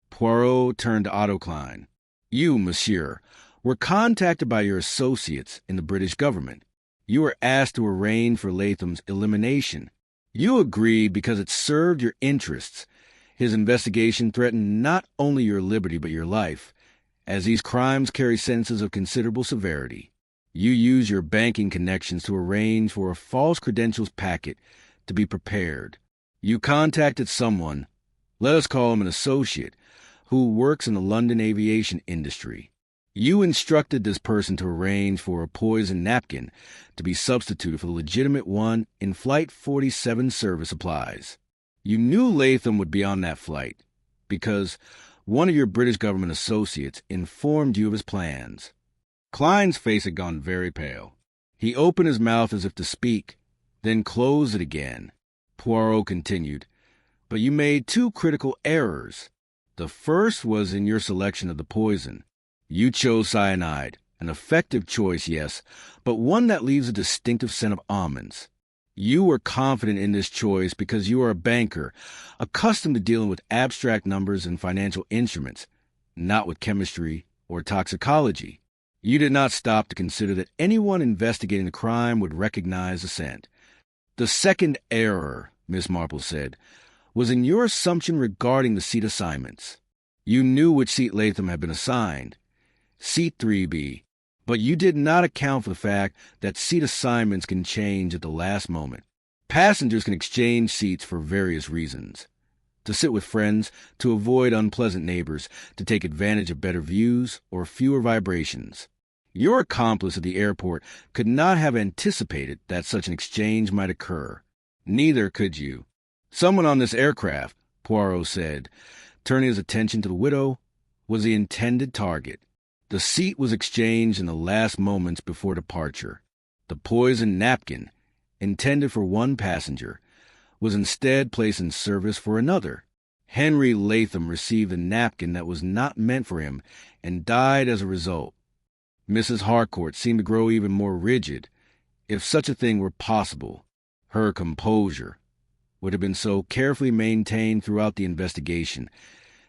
Poirot turned to Otto Klein. You, monsieur, were contacted by your associates in the British government. You were asked to arrange for Latham's elimination. You agreed because it served your interests. His investigation threatened not only your liberty but your life, as these crimes carry sentences of considerable severity. You used your banking connections to arrange for a false credentials packet to be prepared. You contacted someone, let us call him an associate, who works in the London aviation industry. You instructed this person to arrange for a poisoned napkin to be substituted for the legitimate one in Flight 47 service supplies. You knew Latham would be on that flight because one of your British government associates informed you of his plans. Klein's face had gone very pale. He opened his mouth as if to speak, then closed it again. Poirot continued, "But you made two critical errors. The first was in your selection of the poison. You chose cyanide, an effective choice, yes, but one that leaves a distinctive scent of almonds. You were confident in this choice because you are a banker, accustomed to dealing with abstract numbers and financial instruments, not with chemistry or toxicology. You did not stop to consider that anyone investigating the crime would recognize the scent. The second error, Miss Marple said, was in your assumption regarding the seat assignments. You knew which seat Latham had been assigned, Seat 3B, but you did not account for the fact that seat assignments can change at the last moment. Passengers can exchange seats for various reasons. To sit with friends, to avoid unpleasant neighbors, to take advantage of better views or fewer vibrations. Your accomplice at the airport could not have anticipated that such an exchange might occur. Neither could you. Someone on this aircraft, Poirot said, turning his attention to the widow, was the intended target. The seat was exchanged in the last moments before departure. The poisoned napkin, intended for one passenger, was instead placed in service for another. Henry Latham received a napkin that was not meant for him and died as a result. Mrs. Harcourt seemed to grow even more rigid. If such a thing were possible, her composure, would have been so carefully maintained throughout the investigation,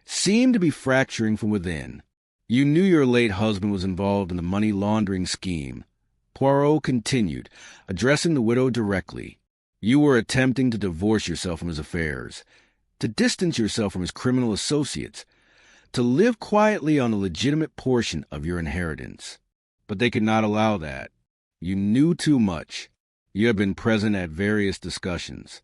seemed to be fracturing from within. You knew your late husband was involved in the money laundering scheme. Poirot continued, addressing the widow directly. You were attempting to divorce yourself from his affairs, to distance yourself from his criminal associates, to live quietly on the legitimate portion of your inheritance. But they could not allow that. You knew too much. You had been present at various discussions.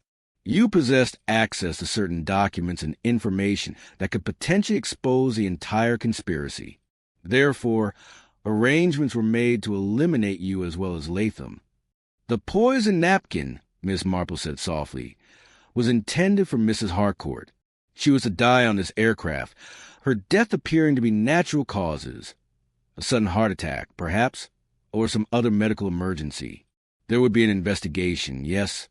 You possessed access to certain documents and information that could potentially expose the entire conspiracy. Therefore, arrangements were made to eliminate you as well as Latham. "The poison napkin," Miss Marple said softly, "was intended for Mrs. Harcourt. She was to die on this aircraft, her death appearing to be natural causes. A sudden heart attack, perhaps, or some other medical emergency. There would be an investigation, yes,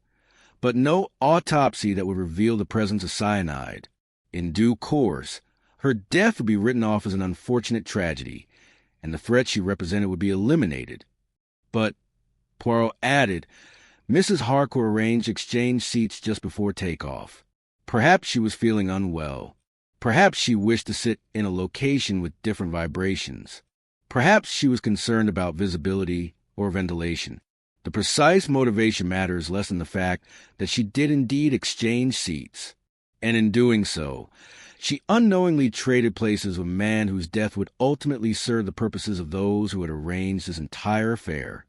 but no autopsy that would reveal the presence of cyanide. In due course, her death would be written off as an unfortunate tragedy, and the threat she represented would be eliminated. But," Poirot added, "Mrs. Harcourt arranged to exchange seats just before takeoff. Perhaps she was feeling unwell. Perhaps she wished to sit in a location with different vibrations. Perhaps she was concerned about visibility or ventilation. The precise motivation matters less than the fact that she did indeed exchange seats. And in doing so, she unknowingly traded places with a man whose death would ultimately serve the purposes of those who had arranged this entire affair."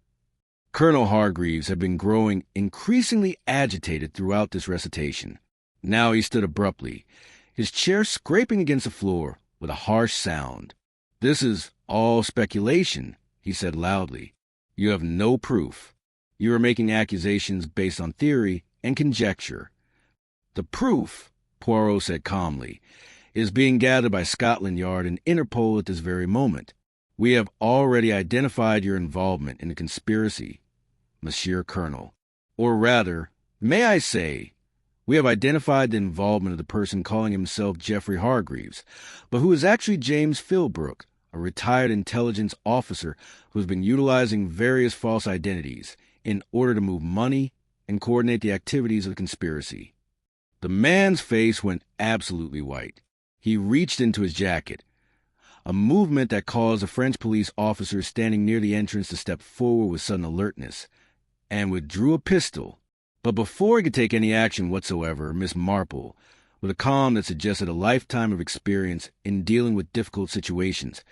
Colonel Hargreaves had been growing increasingly agitated throughout this recitation. Now he stood abruptly, his chair scraping against the floor with a harsh sound. "This is all speculation," he said loudly. "You have no proof. You are making accusations based on theory and conjecture." "The proof," Poirot said calmly, "is being gathered by Scotland Yard and Interpol at this very moment. We have already identified your involvement in the conspiracy, Monsieur Colonel. Or rather, may I say, we have identified the involvement of the person calling himself Geoffrey Hargreaves, but who is actually James Philbrook, a retired intelligence officer who has been utilizing various false identities in order to move money and coordinate the activities of the conspiracy." The man's face went absolutely white. He reached into his jacket, a movement that caused a French police officer standing near the entrance to step forward with sudden alertness, and withdrew a pistol. But before he could take any action whatsoever, Miss Marple, with a calm that suggested a lifetime of experience in dealing with difficult situations,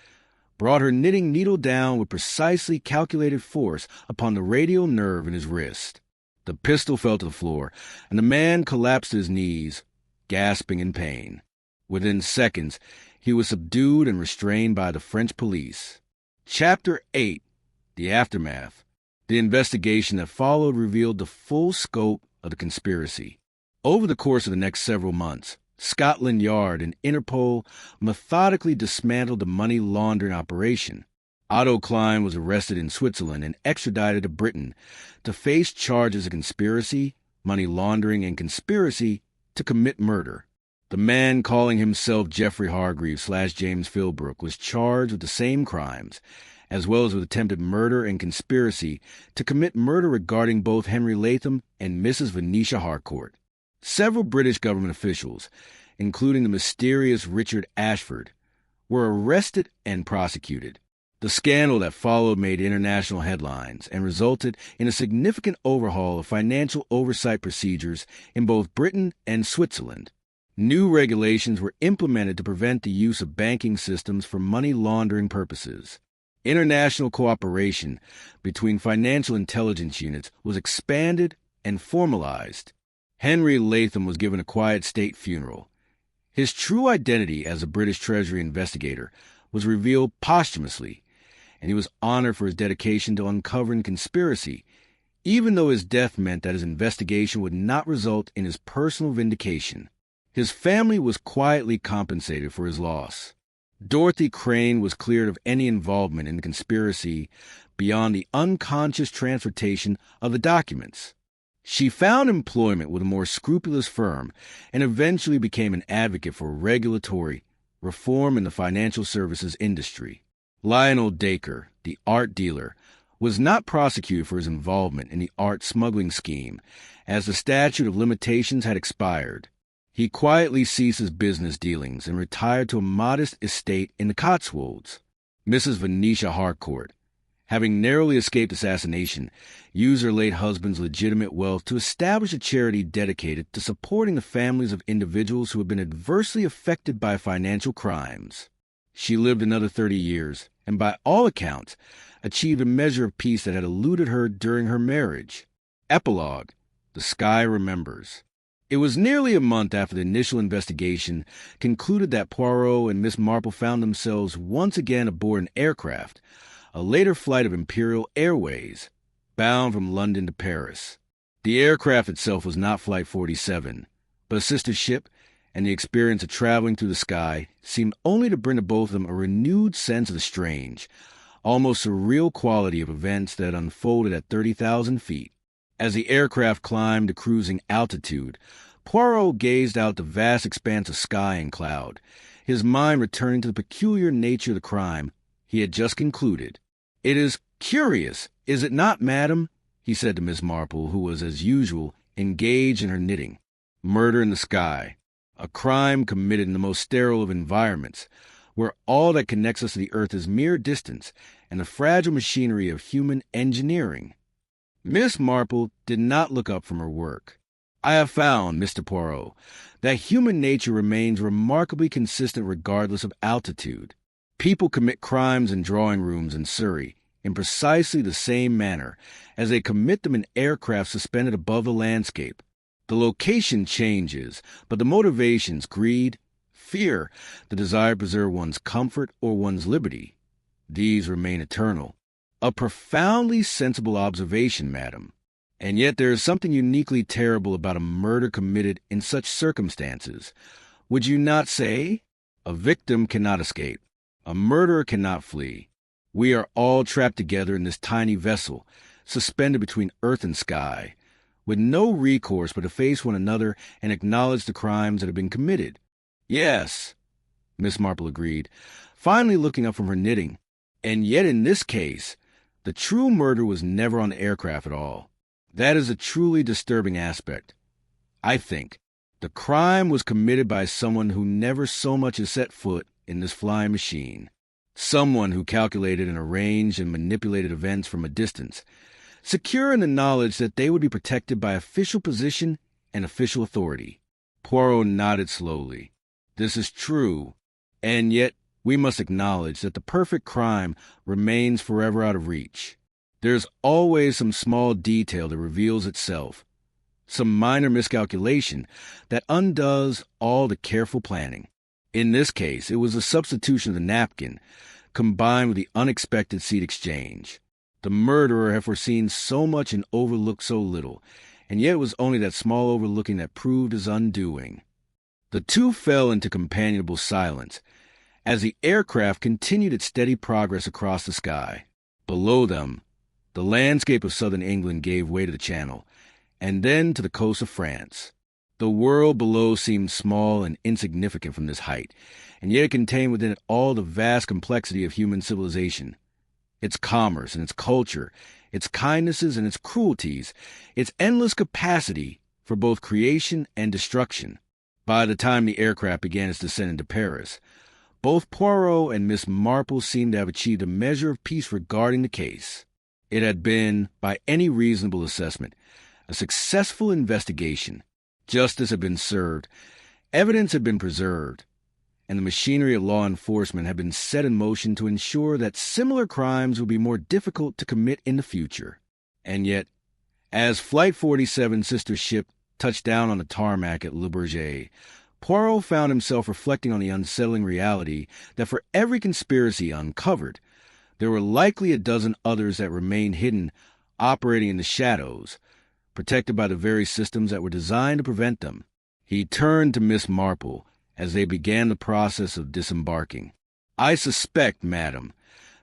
brought her knitting needle down with precisely calculated force upon the radial nerve in his wrist. The pistol fell to the floor, and the man collapsed to his knees, gasping in pain. Within seconds, he was subdued and restrained by the French police. Chapter 8. The Aftermath. The investigation that followed revealed the full scope of the conspiracy. Over the course of the next several months, Scotland Yard and Interpol methodically dismantled the money laundering operation. Otto Klein was arrested in Switzerland and extradited to Britain to face charges of conspiracy, money laundering, and conspiracy to commit murder. The man calling himself Geoffrey Hargreaves / James Philbrook was charged with the same crimes, as well as with attempted murder and conspiracy to commit murder regarding both Henry Latham and Mrs. Venetia Harcourt. Several British government officials, including the mysterious Richard Ashford, were arrested and prosecuted. The scandal that followed made international headlines and resulted in a significant overhaul of financial oversight procedures in both Britain and Switzerland. New regulations were implemented to prevent the use of banking systems for money laundering purposes. International cooperation between financial intelligence units was expanded and formalized. Henry Latham was given a quiet state funeral. His true identity as a British Treasury investigator was revealed posthumously, and he was honored for his dedication to uncovering conspiracy, even though his death meant that his investigation would not result in his personal vindication. His family was quietly compensated for his loss. Dorothy Crane was cleared of any involvement in the conspiracy beyond the unconscious transportation of the documents. She found employment with a more scrupulous firm and eventually became an advocate for regulatory reform in the financial services industry. Lionel Dacre, the art dealer, was not prosecuted for his involvement in the art smuggling scheme, as the statute of limitations had expired. He quietly ceased his business dealings and retired to a modest estate in the Cotswolds. Mrs. Venetia Harcourt, having narrowly escaped assassination, used her late husband's legitimate wealth to establish a charity dedicated to supporting the families of individuals who had been adversely affected by financial crimes. She lived another 30 years, and by all accounts, achieved a measure of peace that had eluded her during her marriage. Epilogue: The Sky Remembers. It was nearly a month after the initial investigation concluded that Poirot and Miss Marple found themselves once again aboard an aircraft, a later flight of Imperial Airways, bound from London to Paris. The aircraft itself was not Flight 47, but a sister ship, and the experience of traveling through the sky seemed only to bring to both of them a renewed sense of the strange, almost surreal quality of events that unfolded at 30,000 feet. As the aircraft climbed to cruising altitude, Poirot gazed out the vast expanse of sky and cloud, his mind returning to the peculiar nature of the crime he had just concluded. "It is curious, is it not, madam?" he said to Miss Marple, who was, as usual, engaged in her knitting. "Murder in the sky, a crime committed in the most sterile of environments, where all that connects us to the earth is mere distance and the fragile machinery of human engineering." Miss Marple did not look up from her work. "I have found, Mr. Poirot, that human nature remains remarkably consistent regardless of altitude. People commit crimes in drawing rooms in Surrey in precisely the same manner as they commit them in aircraft suspended above the landscape. The location changes, but the motivations, greed, fear, the desire to preserve one's comfort or one's liberty, these remain eternal. A profoundly sensible observation, madam. And yet there is something uniquely terrible about a murder committed in such circumstances. Would you not say? A victim cannot escape. A murderer cannot flee. We are all trapped together in this tiny vessel, suspended between earth and sky, with no recourse but to face one another and acknowledge the crimes that have been committed." "Yes," Miss Marple agreed, finally looking up from her knitting. "And yet in this case, the true murder was never on the aircraft at all. That is a truly disturbing aspect. I think the crime was committed by someone who never so much as set foot in this flying machine. Someone who calculated and arranged and manipulated events from a distance, secure in the knowledge that they would be protected by official position and official authority." Poirot nodded slowly. "This is true, and yet we must acknowledge that the perfect crime remains forever out of reach. There's always some small detail that reveals itself, some minor miscalculation that undoes all the careful planning. In this case, it was the substitution of the napkin, combined with the unexpected seat exchange. The murderer had foreseen so much and overlooked so little, and yet it was only that small overlooking that proved his undoing." The two fell into companionable silence as the aircraft continued its steady progress across the sky. Below them, the landscape of southern England gave way to the Channel, and then to the coast of France. The world below seemed small and insignificant from this height, and yet it contained within it all the vast complexity of human civilization. Its commerce and its culture, its kindnesses and its cruelties, its endless capacity for both creation and destruction. By the time the aircraft began its descent into Paris, both Poirot and Miss Marple seemed to have achieved a measure of peace regarding the case. It had been, by any reasonable assessment, a successful investigation. Justice had been served, evidence had been preserved, and the machinery of law enforcement had been set in motion to ensure that similar crimes would be more difficult to commit in the future. And yet, as Flight 47's sister ship touched down on the tarmac at Le Bourget, Poirot found himself reflecting on the unsettling reality that for every conspiracy uncovered, there were likely a dozen others that remained hidden, operating in the shadows, protected by the very systems that were designed to prevent them. He turned to Miss Marple as they began the process of disembarking. "I suspect, madam,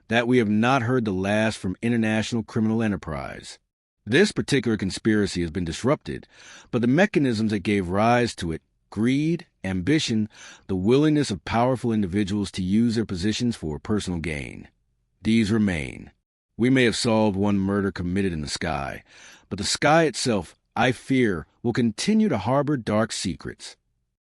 that we have not heard the last from international criminal enterprise. This particular conspiracy has been disrupted, but the mechanisms that gave rise to it, greed, ambition, the willingness of powerful individuals to use their positions for personal gain, these remain. We may have solved one murder committed in the sky, but the sky itself, I fear, will continue to harbor dark secrets."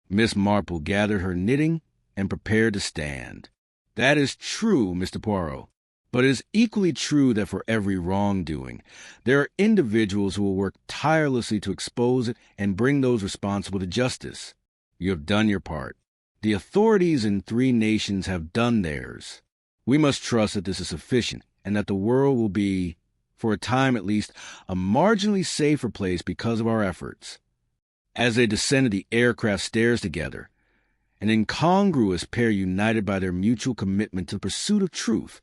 Miss Marple gathered her knitting and prepared to stand. "That is true, Mr. Poirot, but it is equally true that for every wrongdoing, there are individuals who will work tirelessly to expose it and bring those responsible to justice. You have done your part. The authorities in 3 nations have done theirs. We must trust that this is sufficient and that the world will be, for a time at least, a marginally safer place because of our efforts." As they descended the aircraft stairs together, an incongruous pair united by their mutual commitment to the pursuit of truth,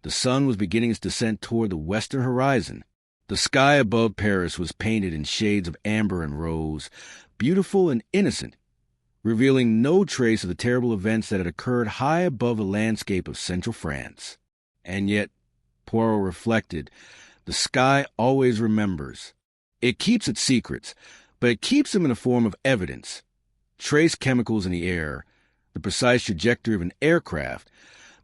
the sun was beginning its descent toward the western horizon. The sky above Paris was painted in shades of amber and rose, beautiful and innocent, revealing no trace of the terrible events that had occurred high above the landscape of central France. And yet, Poirot reflected, the sky always remembers. It keeps its secrets, but it keeps them in the form of evidence. Trace chemicals in the air, the precise trajectory of an aircraft,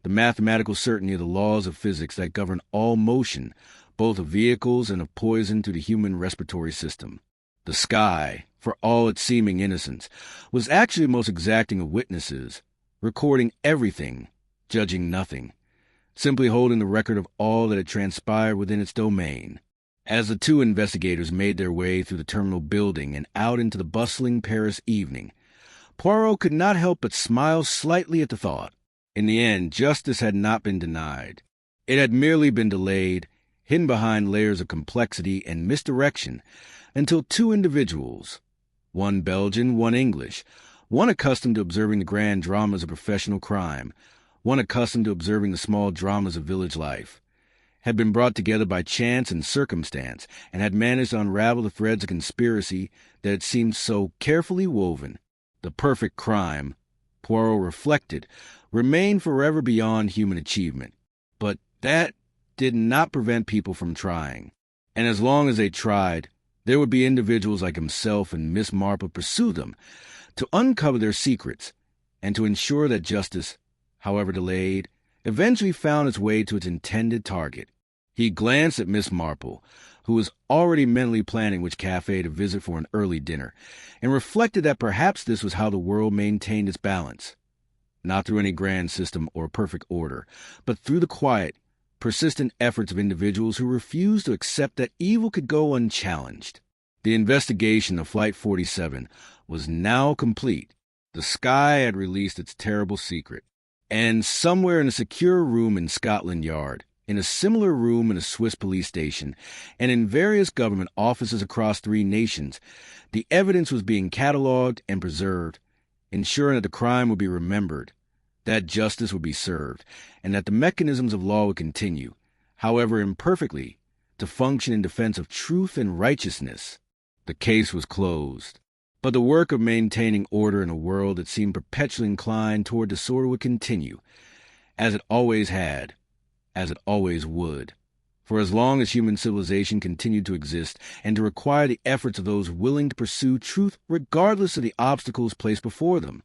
the mathematical certainty of the laws of physics that govern all motion, both of vehicles and of poison to the human respiratory system. The sky, for all its seeming innocence, was actually the most exacting of witnesses, recording everything, judging nothing, simply holding the record of all that had transpired within its domain. As the two investigators made their way through the terminal building and out into the bustling Paris evening, Poirot could not help but smile slightly at the thought. In the end, justice had not been denied. It had merely been delayed, hidden behind layers of complexity and misdirection, until two individuals, one Belgian, one English, one accustomed to observing the grand dramas of professional crime, one accustomed to observing the small dramas of village life, had been brought together by chance and circumstance, and had managed to unravel the threads of conspiracy that had seemed so carefully woven. The perfect crime, Poirot reflected, remained forever beyond human achievement. But that did not prevent people from trying. And as long as they tried, there would be individuals like himself and Miss Marple pursue them, to uncover their secrets, and to ensure that justice, however delayed, eventually found its way to its intended target. He glanced at Miss Marple, who was already mentally planning which cafe to visit for an early dinner, and reflected that perhaps this was how the world maintained its balance. Not through any grand system or perfect order, but through the quiet, persistent efforts of individuals who refused to accept that evil could go unchallenged. The investigation of Flight 47 was now complete. The sky had released its terrible secret. And somewhere in a secure room in Scotland Yard, in a similar room in a Swiss police station, and in various government offices across 3 nations, the evidence was being catalogued and preserved, ensuring that the crime would be remembered, that justice would be served, and that the mechanisms of law would continue, however imperfectly, to function in defense of truth and righteousness. The case was closed. But the work of maintaining order in a world that seemed perpetually inclined toward disorder would continue, as it always had, as it always would, for as long as human civilization continued to exist and to require the efforts of those willing to pursue truth regardless of the obstacles placed before them.